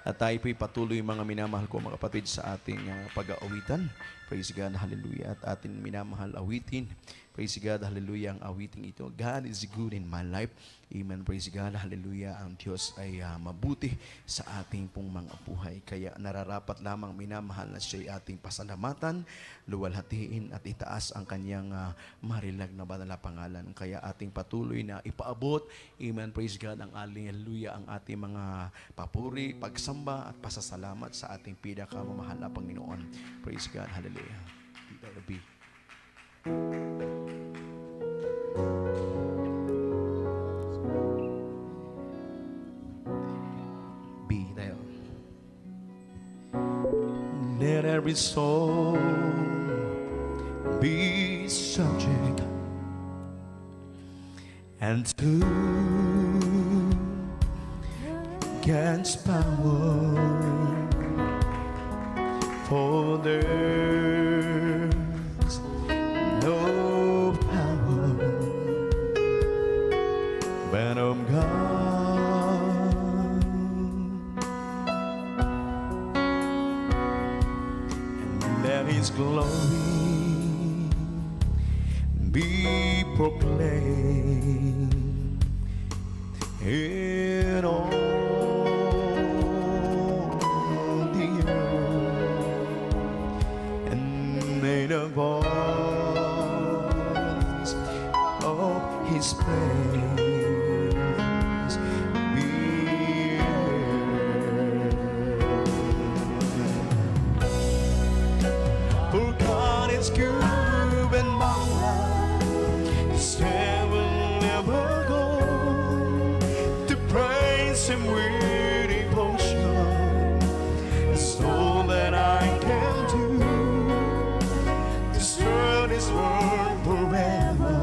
Speaker 1: At tayo po'y patuloy mga minamahal ko mga kapatid sa ating pag-aawitan. Praise God, hallelujah. At ating minamahal awitin.
Speaker 3: Praise God, hallelujah, ang awiting ito. God is good in my life. Amen, praise God, hallelujah. Ang Diyos ay mabuti sa ating pong mga buhay. Kaya nararapat lamang minamahal na siya ating pasalamatan, luwalhatiin at itaas ang kanyang marilag na banal na pangalan. Kaya ating patuloy na ipaabot, amen, praise God, ang hallelujah, ang ating mga papuri, pagsamba at pasasalamat sa ating pinakamamahal na Panginoon. Praise God, hallelujah. B. Tayo. Let every soul be subject and to God's power, for there's no power but of God. And let His glory be proclaimed in all the earth, and may the voice of His praise be heard. For God is good and my life is will never go to praise Him with devotion. It's all that I can do to serve His word forever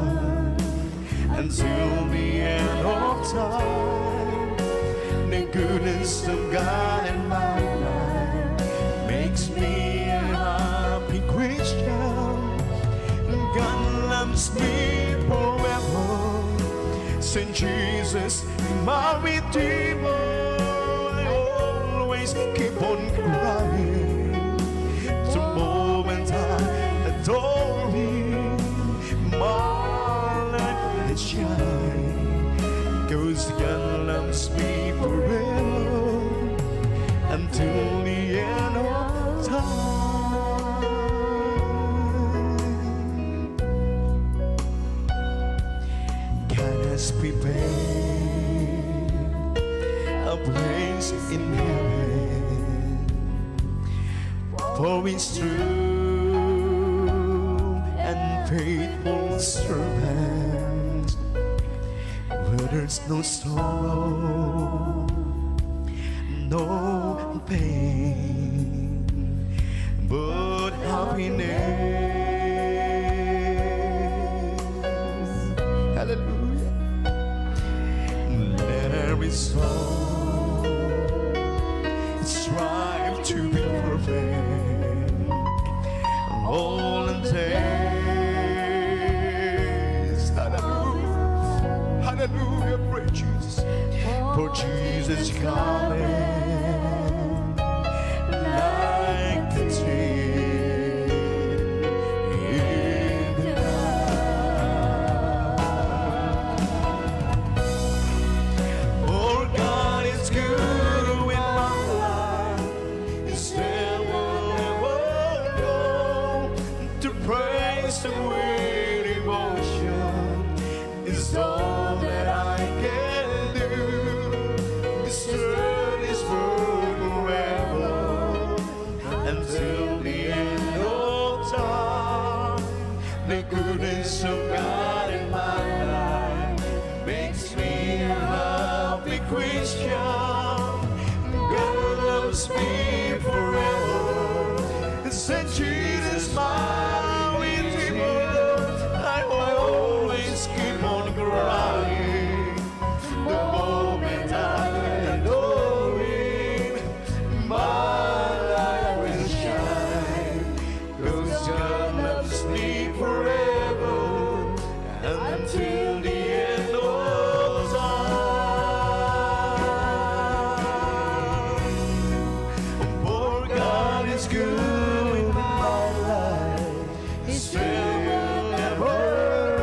Speaker 3: until the end of time. The goodness of God in my life makes me a happy Christian. God loves me forever. Saint Jesus, my Redeemer, I always keep on crying. The moment I adore Him, my light will shine. 'Cause God loves me forever until the end of time. God has prepared a place in heaven for His true and faithful servants, where there's no sorrow, no pain, but happiness. Hallelujah. Let every soul strive to be perfect. All and taste. Hallelujah. Hallelujah. Praise Jesus. For Jesus coming like the day in the night. For God is good with my life. His hand will never go to praise Him with emotion. Is all that I can do. Serve His word forever until the end of time. The goodness of God in my life makes me a happy Christian. God loves me forever. Saint Jesus, my Redeemer, I always keep on crying. The moment I adore Him, my light will shine. 'Cause God loves me forever until the end of time. For God is good in my life. His will never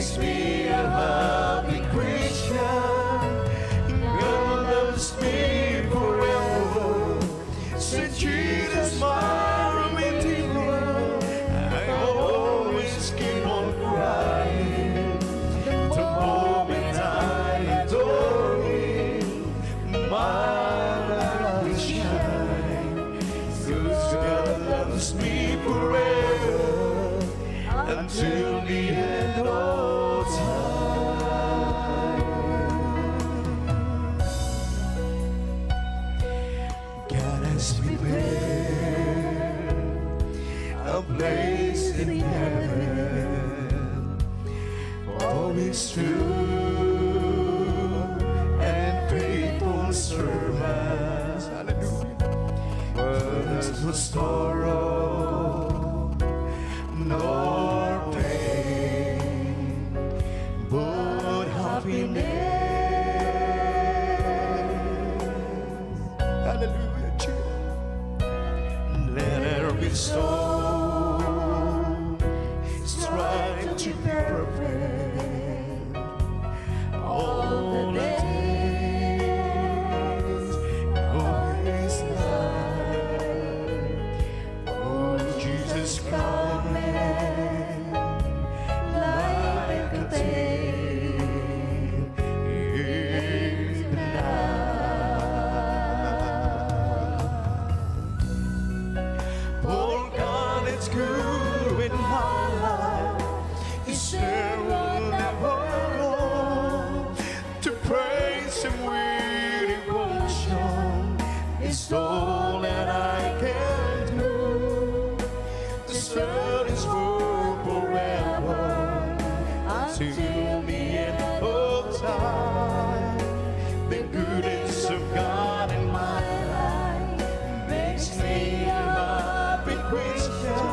Speaker 1: makes me a happy Christian. God loves me forever. Since Jesus, my Redeemer, I always keep on crying. The moment I adore Him, my light will shine. 'Cause God loves me forever until the end of time. God has prepared a place in heaven for His true and faithful servants. Hallelujah. Where there's no sorrow nor pain, but happiness. Hallelujah, Jesus. Let every soul strive to be perfect all the days of His life. Oh, Jesus, come like a thief in the night. For God is good in my life. His share will never go. To praise Him with devotion is all that I can do. To serve His word forever until the end of time. The goodness of God in my life makes me a happy Christian.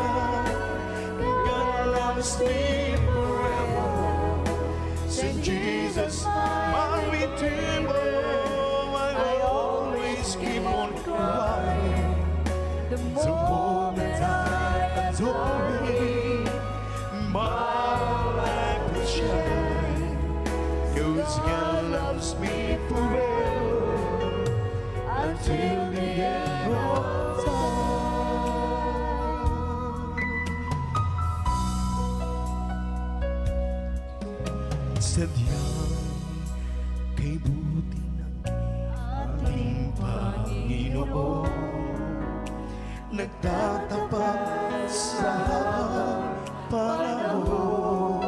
Speaker 1: God loves me forever. Saint Jesus, my Redeemer, I always keep on crying. The moment I adore Him, my life will shine. 'Cause God loves me forever until the end of time. Sadyang kay buti ng ating Panginoon, nagtatapat sa habang panahon.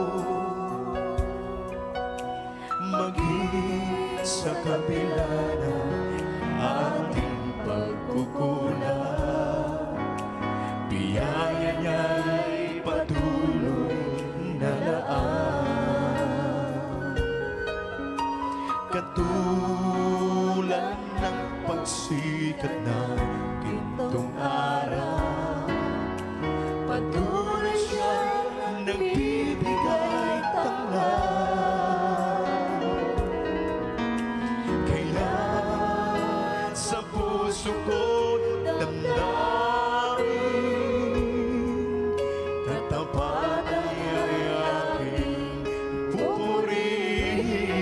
Speaker 1: Maging sa kabila ng ating pagkukulang, biyaya niya'y patuloy na laan. Katulad ng pagsikat ng gintong araw, patuloy siya nagbibigay tanglaw. Kaya sa puso ko damdamin, tatapatan niya'y aking pupurihin.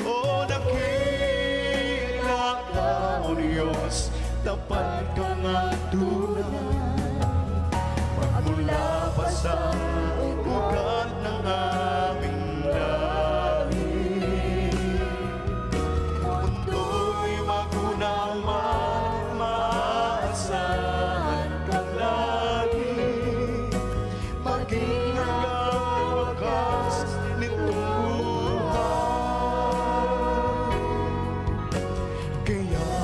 Speaker 1: O dakila ka, O Diyos, tapat kang ang tunay. Magmula pa sa ugat ng aming lahi, mundo'y magunaw man, maasahan kang lagi. Maging hanggang wakas nitong buhay. Kaya,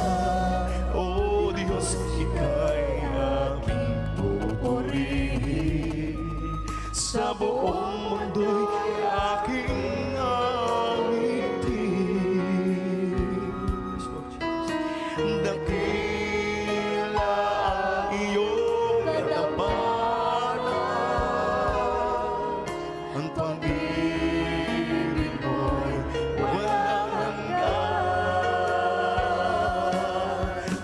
Speaker 1: O Diyos, Ika'y aming pupurihin. Sa buong mundo'y aking awitin. Dakila ang iyong katapatan, ang pag-ibig mo'y walang hanggan.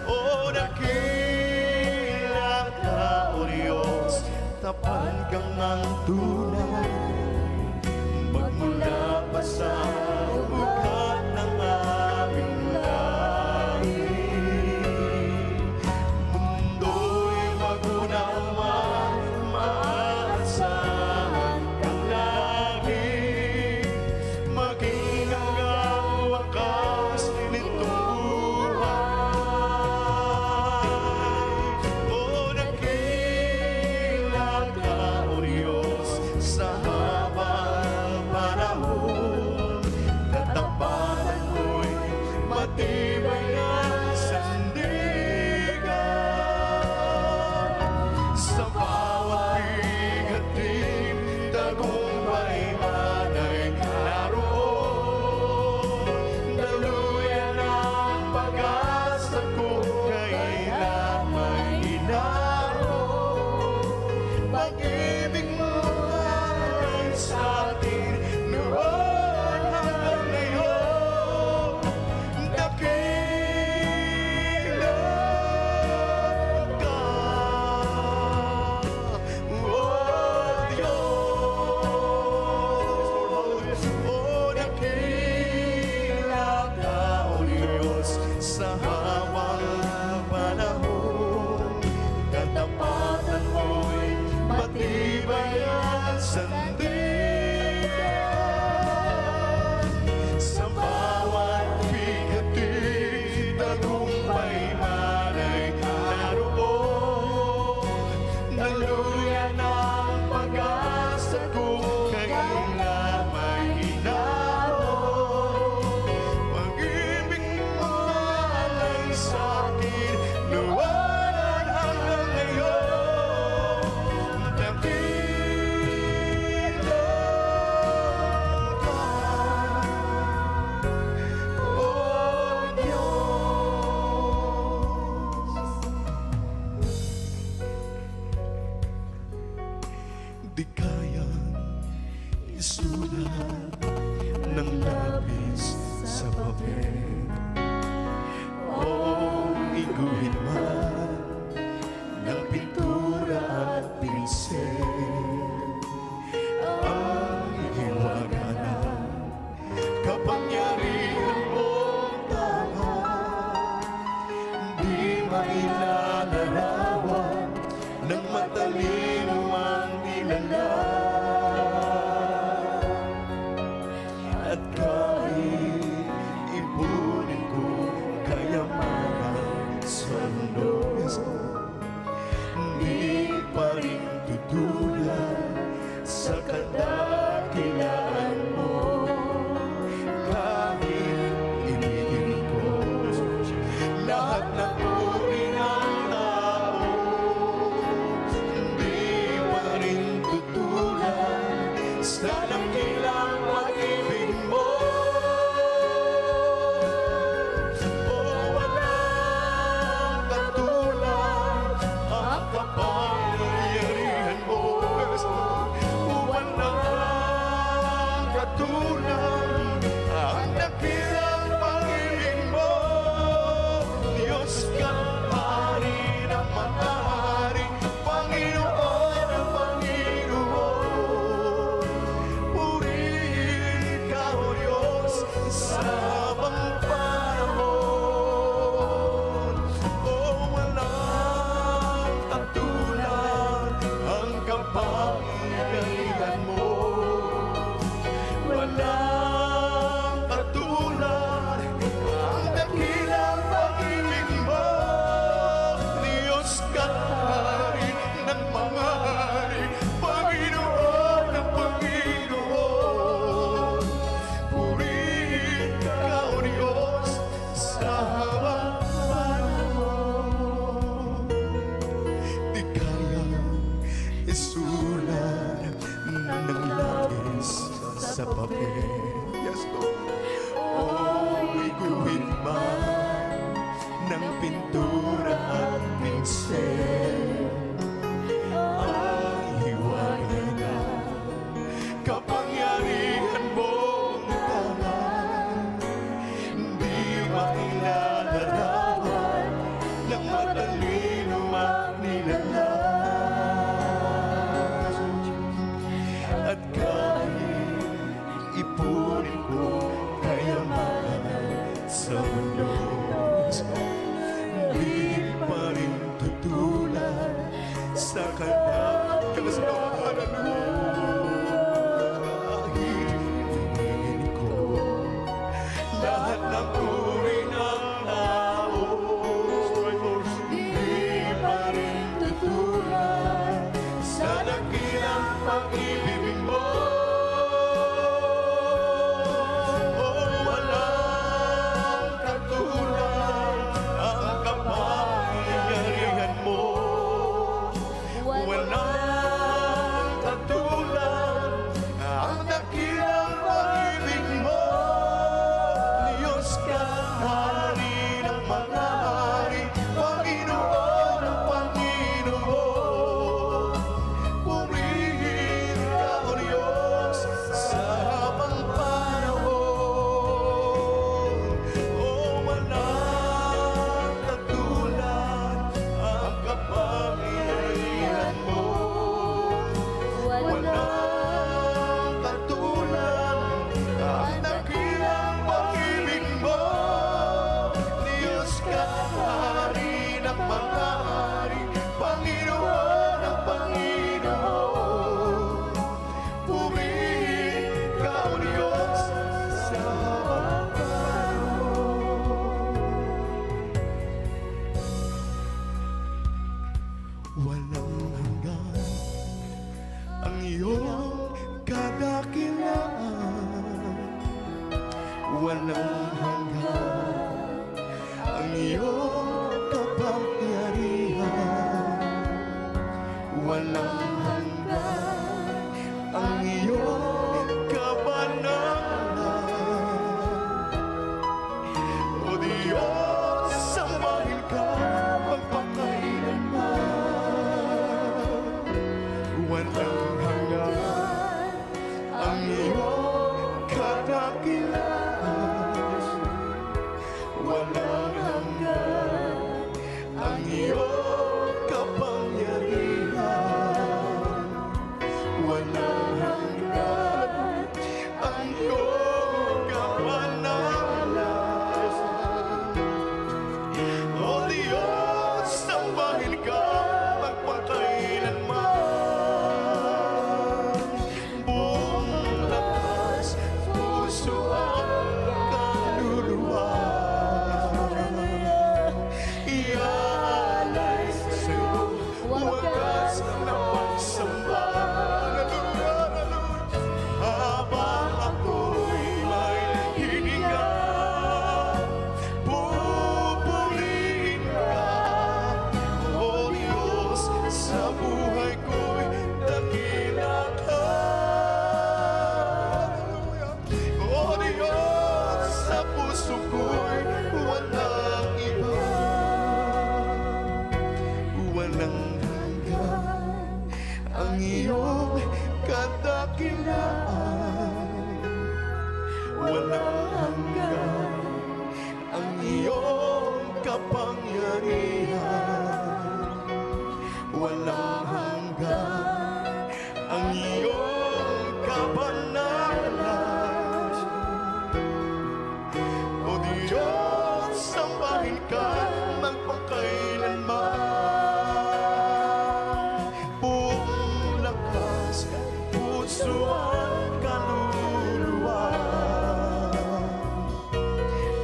Speaker 1: O dakila ka, O Diyos, tapat kang ang tunay, magmula pa sa ugat ng aming lahi. Mundo'y magunaw man, maasahan kang lagi, maging hanggang wakas nitong buhay. O nakilag ka, O Diyos, sa habang panahon, katapatan mo'y matibay ang sandigan. Sa bawat bigatin, tagumpay man ay naroon. Daluyan ang pag-asa ko, kailan may hinahon. Pag-ibig mo ay sa akin, noon hanggang ngayon. Dakilang ka, O Diyos. O dakilang ka, O Diyos, sa habang panahon, katapatan mo'y matibay at sandigan. Sa bawat bigatin, tagumpay man ay naroon. Daluyan ang pag-asa ko, kailan may hinahon. Pag-ibig mo ay sa akin, noon hanggang ngayon. Dakilang ka, O Diyos. Di kayang isulat ng labis sa papel, o iguhin man ng pintura at pinsel. Ang hiwaga na kapangyarihan mong tama, di mailalarawan ng matalino ang nilalang. At kahit ipunin ko kayamanan sa mundo, di pa rin tutulad sa kadakilaan mo. Kahit ibigin ko lahat ng uri ng tao, di pa rin tutulad sa dakilang pag-ibig mo. O walang katulad ang kapangyarihan mo. Walang katulad ang dakilang pag-ibig mo. Diyos ka, Hari ng mga hari, Panginoon ng Panginoon. Purihin ka, O Diyos, sa habang panahon. O walang katulad ang kapangyarihan mo. Walang katulad ang dakilang pag-ibig mo. Diyos ka, Hari ng mga hari, Panginoon ng Panginoon. Purihin ka, O Diyos, sa habang panahon. Di kayang isulat ng labis sa papel. Yes, Lord. O iguhin man ng pintura at pinsel. Ang hiwaga na kapangyarihan mong tama, di mailalarawan ng matalino ang nilalang. at kahit ipunin ko kayamanan sa mundo, hindi pa rin tutulad sa kasalanan mo. Kahit tingin ko lahat ng uri ng tao, hindi pa rin tutulad sa dakilang pag-ibig mo. Walang katulad ang kapangyarihan mo. Walang katulad ang dakilang pag-ibig mo. Diyos ka, Hari ng mga hari, Panginoon ng Panginoon. Purihin ka, O Diyos, sa habang panahon. Walang katulad ang kapangyarihan mo. Walang katulad ang dakilang pag-ibig mo. Diyos ka, Hari ng mga hari, Panginoon ng Panginoon. Purihin ka, O Diyos, sa habang panahon. Walang hanggan ang iyong kadakilaan. Walang hanggan ang iyong kapangyarihan. Walang hanggan ang iyong kabanalan. O Diyos, sambahin ka magpakailanman. Walang hanggan ang iyong kadakilaan. Walang hanggan ang iyong kapangyarihan. Walang hanggan ang iyong kabanalan. O Diyos, sambahin ka magpakailanman. Buong lakas, puso at kaluluwa, iaalay sa iyo wagas na pagsamba. Habang ako'y may hininga, pupurihin ka, O Diyos, sa buhay ko'y dakila ka. O Diyos, sa puso ko'y walang iba. Walang hanggan ang iyong kadakilaan. Walang hanggan ang iyong kapangyarihan. Walang hanggan ang iyong kabanalan. O Diyos, sambahin ka magpakailanman. Buong lakas, puso at kaluluwa,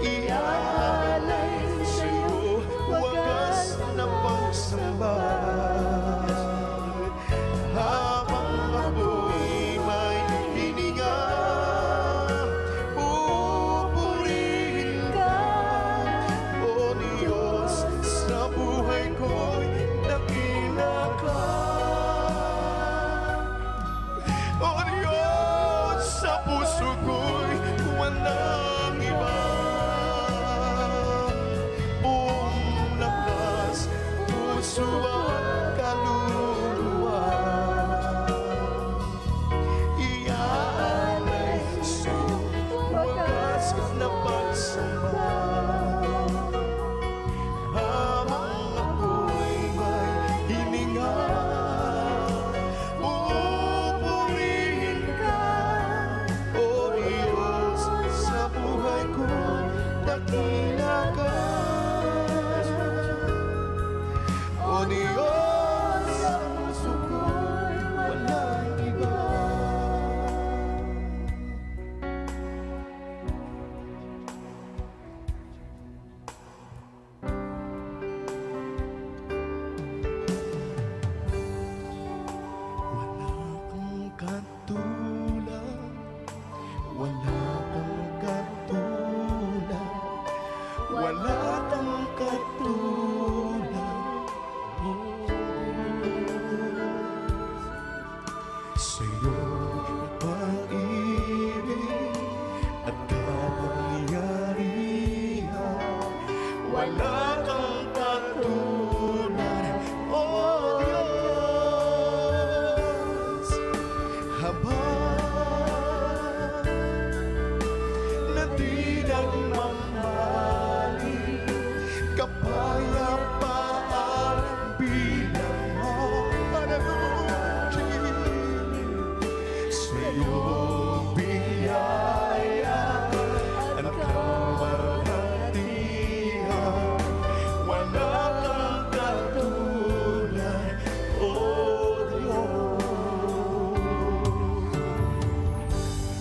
Speaker 1: iaalay sa iyo wagas na pagsamba. iyong biyaya at kawarhatian. Wala kang katulad, O Diyos.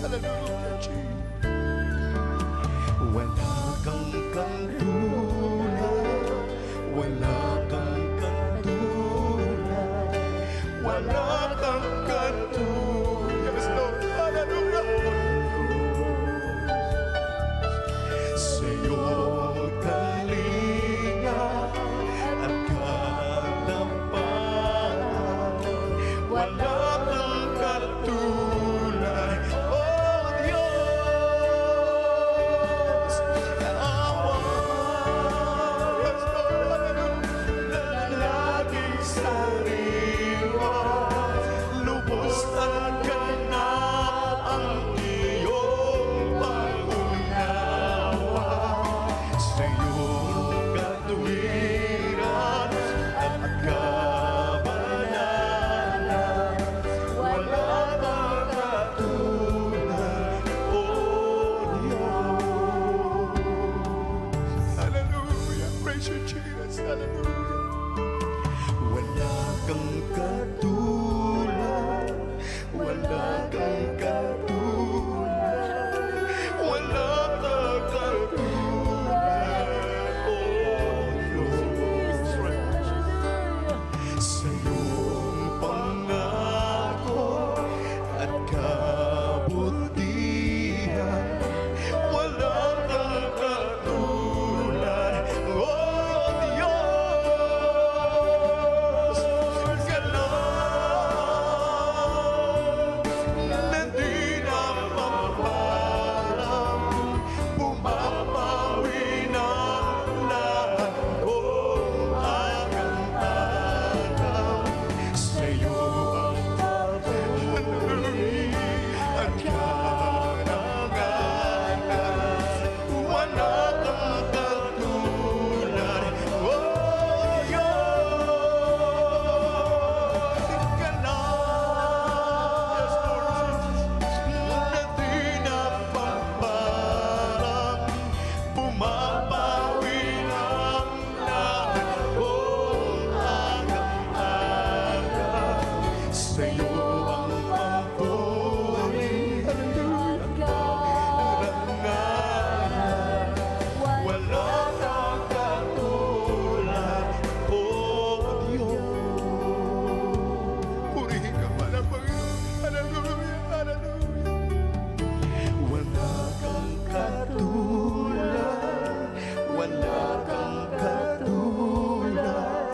Speaker 1: Hallelujah, Jesus. Wala kang katulad, wala kang katulad, wala kang katulad. Yes, Lord. Hallelujah. Sa iyong kalinga at katapangan, wala kang katulad, O Diyos. Awas, na laging sariwa, lubos at ganap ang iyong pangunawa. Sa iyong katuwiran at kabanalan, wala kang katulad, O Diyos. Hallelujah. Praise you, Jesus. Hallelujah. Wala kang katulad, wala kang katulad, wala kang katulad, O Diyos. Sa iyong pangako at kabutihan, wala kang katulad, O Diyos. Galang na di napaparang, bumabawi ng lahat kong agang-agang. Sa iyo ang papuri at karangalan. Wala kang katulad, O Diyos. Galang na di napaparang, bumabawi ng lahat kong agang-agang. Sa iyo ang papuri at karangalan. Wala kang katulad, O Diyos. Purihin ka pa ng Panginoon. Hallelujah, hallelujah. Wala kang katulad, wala kang katulad,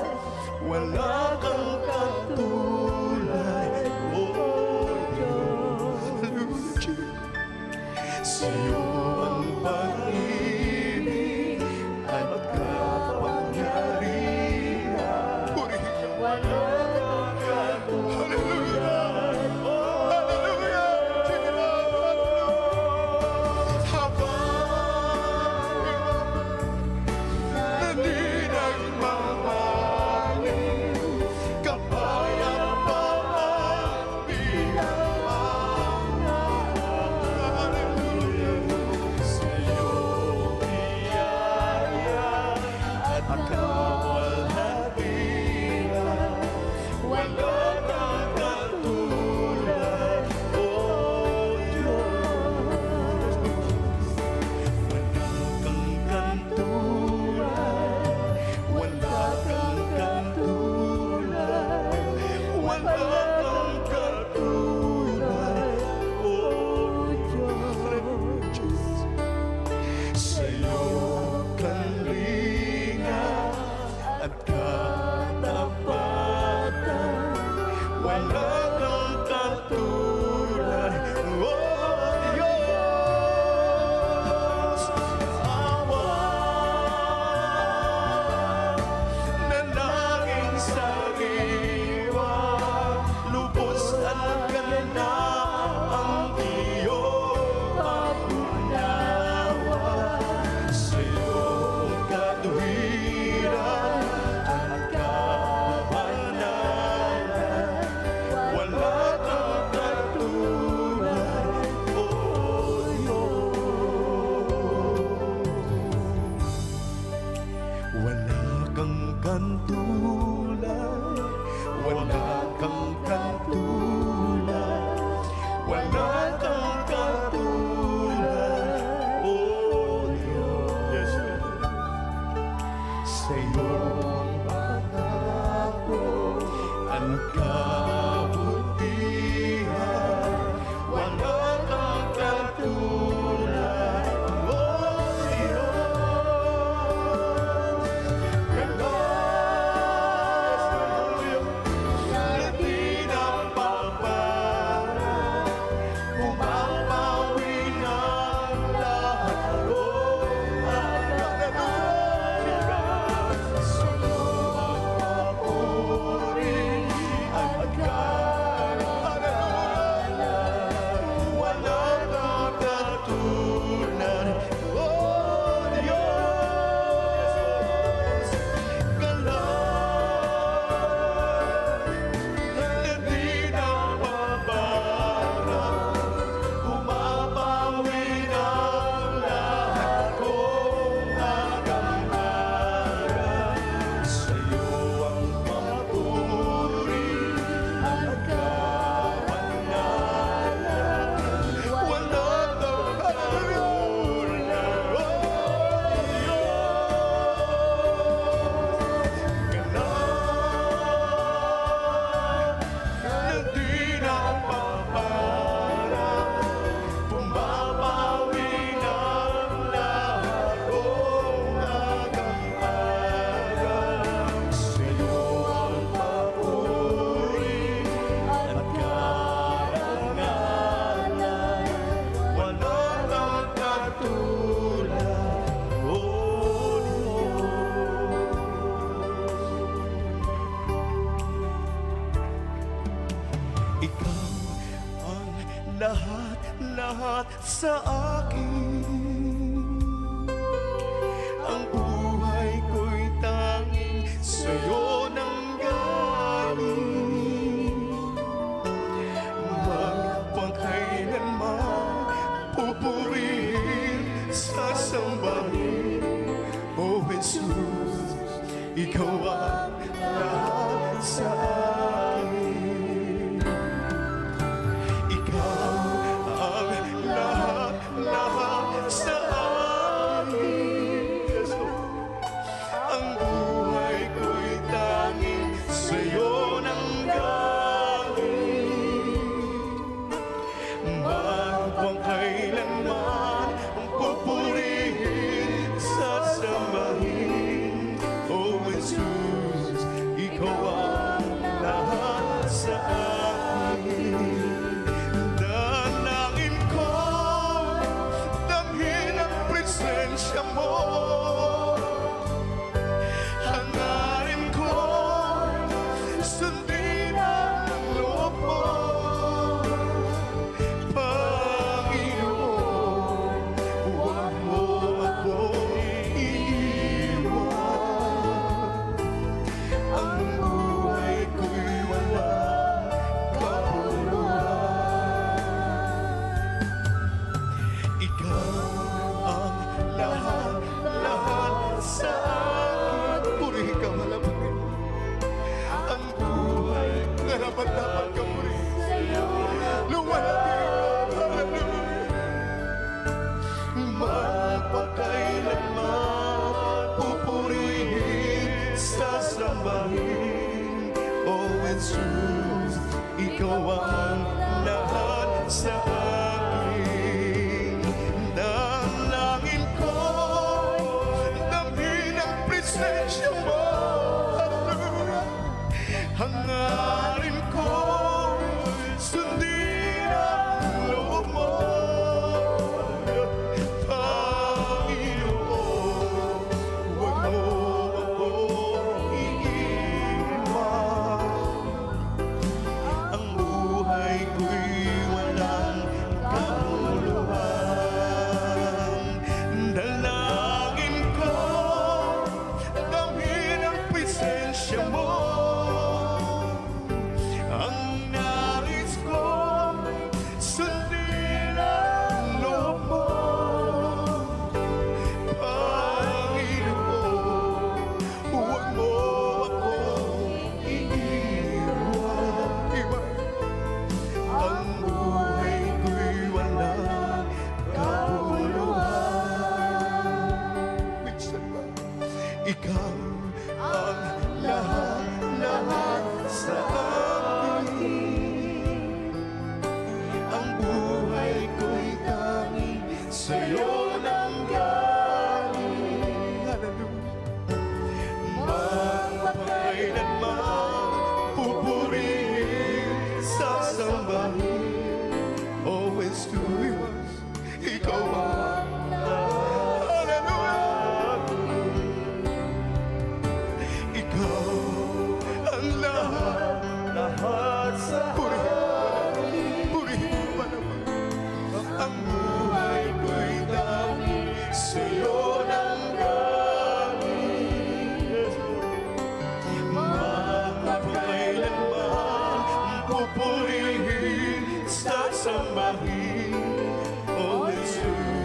Speaker 1: wala kang katulad, O Diyos. Hallelujah, Jesus. Sa iyo ang pag-ibig at kapangyarihan. Purihin ka. Wala kang katulad. Hallelujah. Hallelujah. Habang hindi nagmamaling, kapayapaan bilang mga. Hallelujah. lahat sa akin. Ang buhay ko'y tanging sa'yo nanggaling. Magpakailanman pupurihin, sasambahin. O Jesus, ikaw ang lahat sa akin. Ikaw ang lahat sa akin. Yes, Lord. Ang buhay ko'y tanging sa'yo nanggaling. Magpakailanman pupurihin, sasambahin. O Jesus, ikaw ang lahat sa akin. Dalangin ko, damhin ang presensya mo. Hangarin ko, sundin ang loob mo. Panginoon, huwag mo akong iiwan. Ang buhay ko'y walang kapuluhan. Ikaw ang lahat sa akin. Purihin ka, malapagin. Ang buhay, dapat ka purihin. Luwalhati ka, hallelujah. Magpakailanman pupurihin, sasambahin. O Jesus, ikaw ang lahat sa akin. Dalangin ko, damhin ang presensya mo. Hallelujah. Hangarin ko, sundin ang loob mo. Panginoon, huwag mo akong iiwan. Ang buhay ko'y walang kapuluhan. Dalangin ko, damhin ang presensya mo. Ang nais ko, sundin ang loob mo. Panginoon, huwag mo akong iiwan. Ang buhay ko'y walang kapuluhan. Minsan ba, ikaw ang lahat sa akin. Ang buhay ko'y tanging sa'yo nanggaling. Hallelujah. Magpakailanman pupurihin, sasambahin. Always to yours, ikaw ang hallelujah. Ikaw ang lahat sa akin. Purihin mo naman. Ang buhay ko'y tanging sa'yo nanggaling. Magpakailanman pupurihin, sasambahin. O Jesus,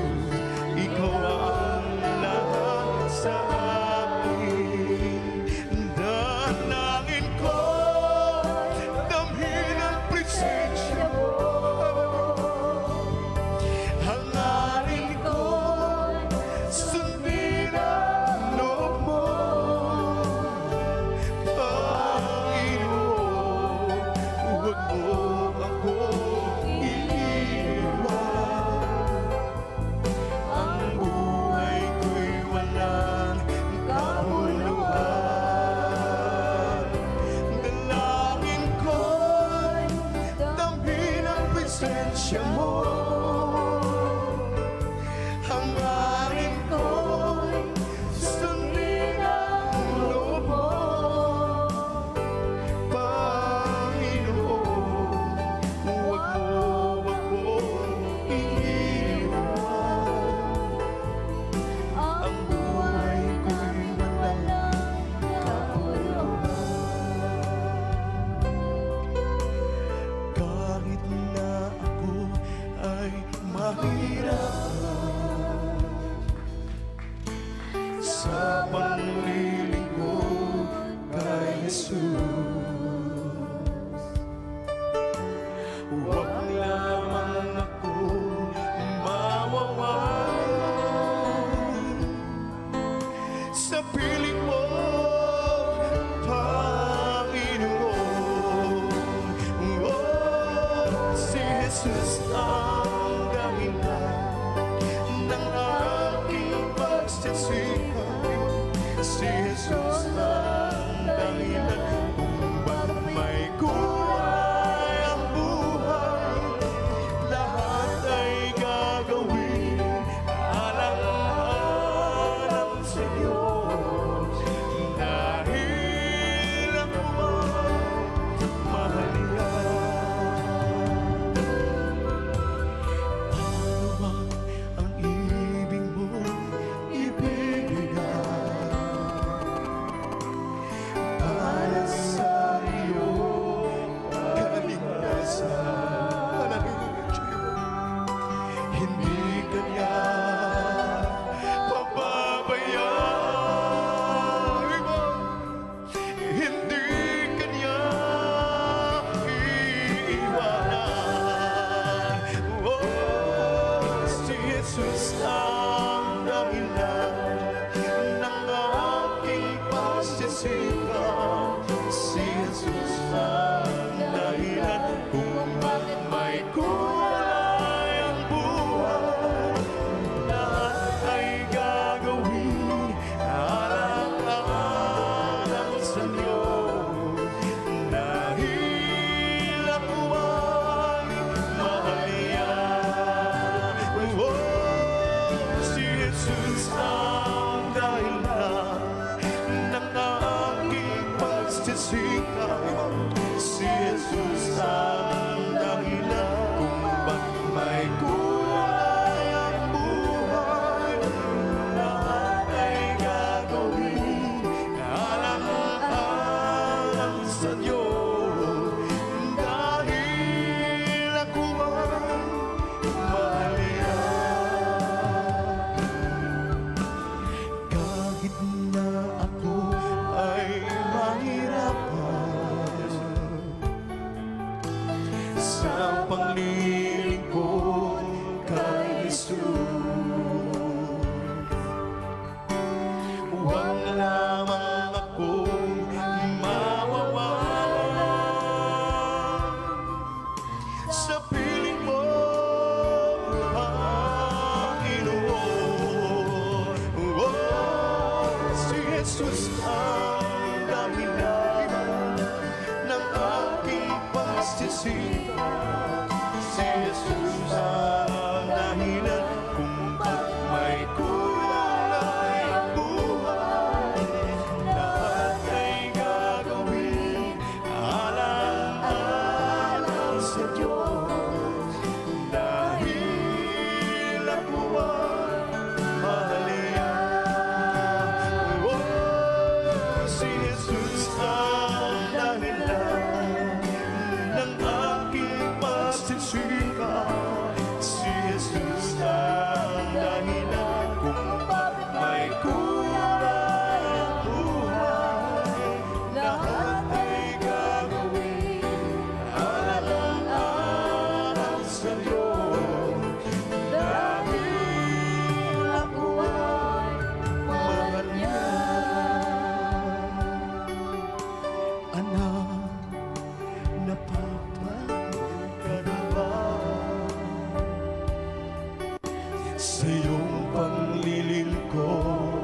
Speaker 1: mahirap sa paglilingkod kay Jesus. Huwag lamang ako mawawalan sa piling mo, Panginoon. Oh, si Jesus ang dahilan ng aking pagsisikap. Si Jesus ang dahilan kung bakit may kulay ang buhay. Lahat ay gagawin alang-alang sa Diyos. Dahil ako mahal niya. Ano ba ang ibig mo ibibigay para sa iyo kaligtasan? Hindi kanya pababayaan, hindi kanya iiwanan. Oh, si Jesus ang dahilan ng aking pagsisikap. Si Jesus ang dahilan kung bakit may kulay ang buhay. Lahat ay gagawin alang-alang sa Diyos. Dahil ako ay mahal niya. Oh, si Jesus ang dahilan ng aking pagsisikap. Si Jesus ang dahilan kung bakit may kulay ang buhay. Lahat ay gagawin alang-alang sa Diyos. Dahil ako ay mahal niya. Kahit na ako ay mahirapan sa paglilingkod kay Jesus, huwag lamang akong mawawalan sa piling mo, Panginoon. Oh, si Jesus ang dahilan ng aking pagsisikap. Si Jesus ang dahilan kung bakit may kulay ang buhay. Lahat ay gagawin alang-alang sa Diyos. Dahil ako ay mahal niya. Oh, si Jesus ang dahilan ng aking pagsisikap. Si Jesus ang dahilan kung bakit may kulay ang buhay. Lahat ay gagawin alang-alang sa Diyos. Dahil ako ay mahal niya. Anak, napapagod ka na ba sa iyong panglilingkod?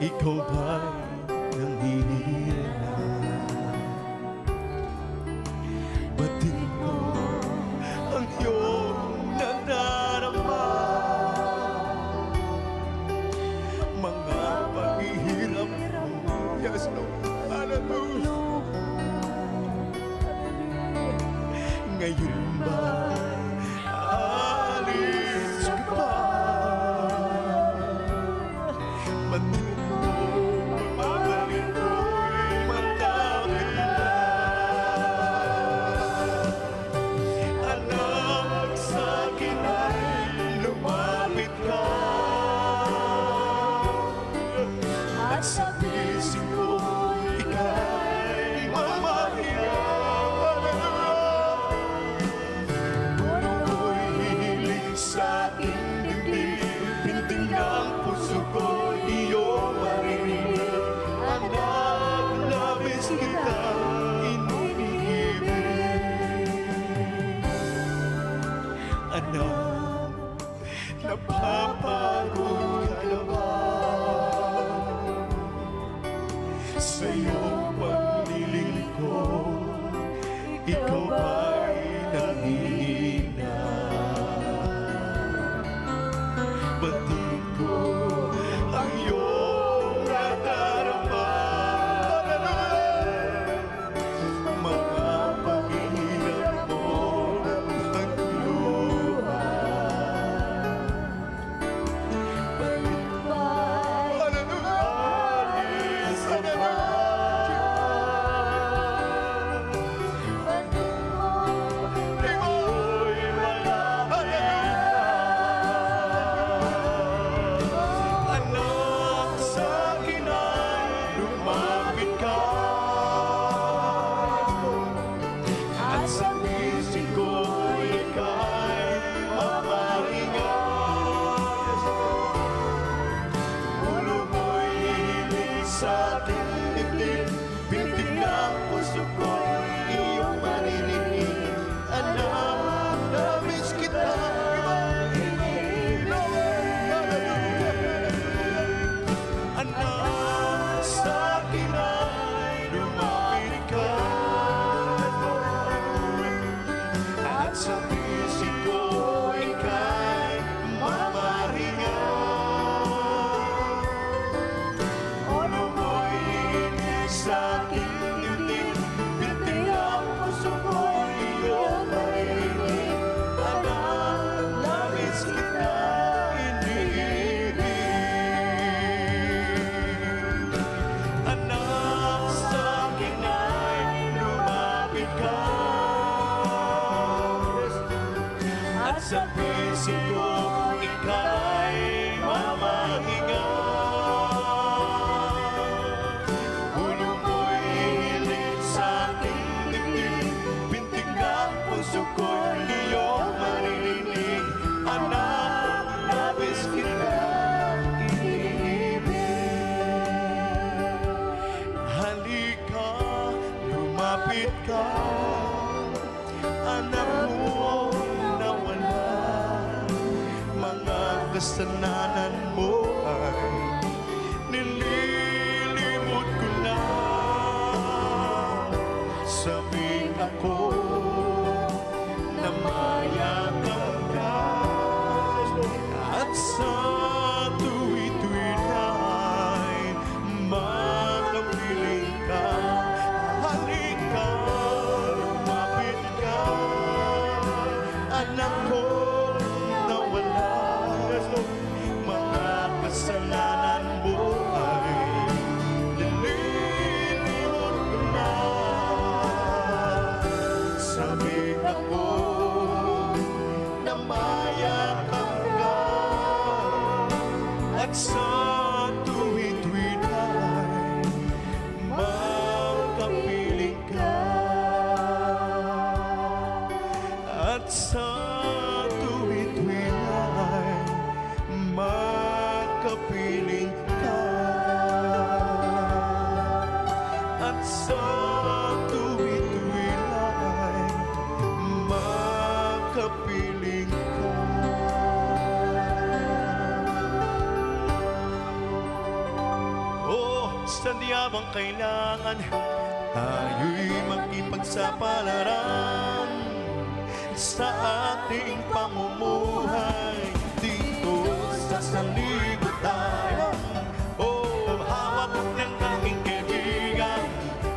Speaker 1: Ikaw ba'y nanghihina? Batid mo ang iyong nadarama. Mga paghihirap mo, yes, Lord, hallelujah. Ngayon ba alis ka pa? Batid mo napapagod ka na ba? Sa iyong paglilingkod, ikaw ba'y nangihina? Batid ko ang iyong nadarama. Mga paghihirap mo ang luha. Batid ba'y alis ka na? Sa piso ko, ika'y mamahinga. Ulo mo'y hiling sa aking dibdib, bintig ang puso ko'y iyong maririnig. Anak, labis kita iniibig. Halika, lumapit ka, anak mo, kasalanan mo ay nililimot ko na. Sabihin ako na mayakap ka, at sa tuwi-tuwi na'y makapiling ka. Halika, lumapit ka, anak ko, kasalanan mo ay nililimot ko na. Sabi ako na mayakap ka, at sa tuwi-tuwi na'y makapiling ka. At sa tuwi-tuwi na'y makapiling ka. At sa tuwi-tuwi na'y makapiling ka. Oh, sadyabang kailangan tayo'y makipagsapalaran sa ating pamumuhay dito sa sanlibutan. Oh, hawak ng aking kaibigan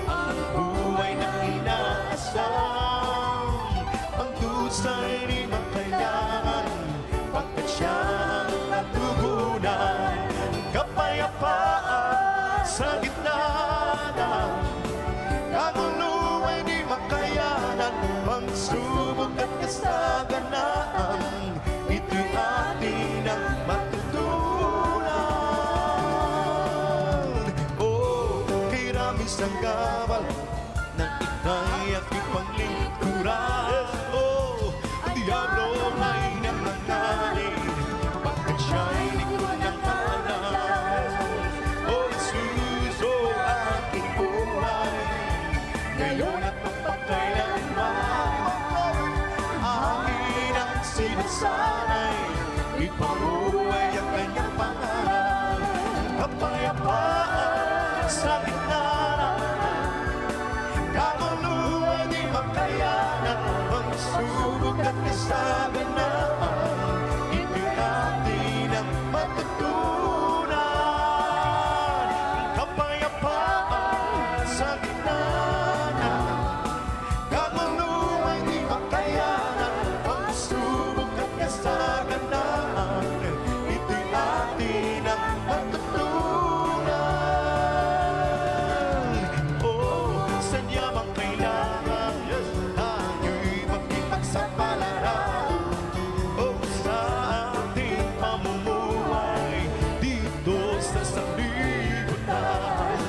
Speaker 1: ang buhay na inaasam. Ang dusay di makailangan pagkat siya ang natugunan. Kapayapaan sa gitna ng kaguluhan di makayanan. Pagsubok at kasaganaan, ito'y atin ang matutunan. Oh, kay Ramis ang gabal ng ika'y aking panglingkuran. Oh, ang Diablo ay nanganganin pagkat siya'y likod ng kanan. Oh, Jesus, oh, aking buhay ngayon at magpagkailanman. Akin ang sinasanay, ipamuhay ang kanyang pangalan. Kapayapaan sa gitna ng kaluluwa di makayanan, pagsubok at kasaganaan, ito'y atin ang matutunan. Kapayapaan sa gitna ng kaluluwa di makayanan, pagsubok at kasaganaan, ito'y atin ang matutunan. Oh, sadya mang kailangan, tayo'y magkipagsapalaran. Oh, sa ating pamumuhay dito sa sanlibutan.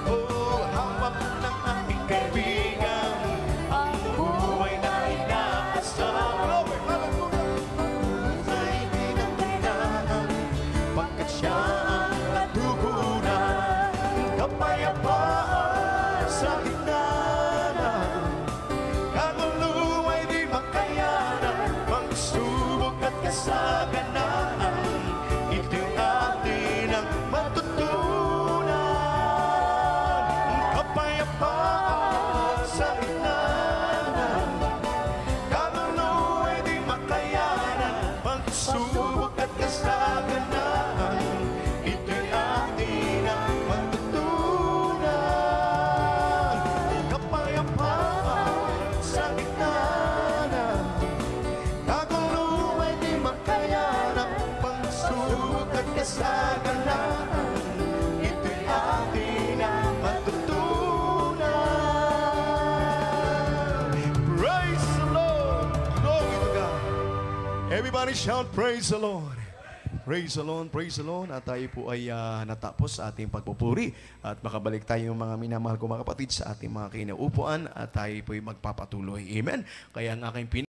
Speaker 1: Oh, hawak ng ating kaibigan ang buhay na inaasam. Ay di na kailangan, pagkat siya ang natugunan. Kapayapaan sa gitna ng kaluluwa'y di makayanan, pagsubok at kasaganaan, ito'y atin ang matutunan. Kapayapaan sa gitna ng kaluluwa'y di makayanan, pagsubok at kasaganaan, ito'y atin ang matutunan. Kapayapaan sa gitna ng kaluluwa'y di makayanan, pagsubok at kasaganaan, ito'y atin ang matutunan. Praise the Lord! Glory to God! Everybody shout, praise the Lord! Praise the Lord, praise the Lord. At tayo po ay natapos sa ating pagpupuri. At makabalik tayo mga minamahal ko mga kapatid sa ating mga kinaupuan. At tayo po ay magpapatuloy. Amen. Kaya ang aking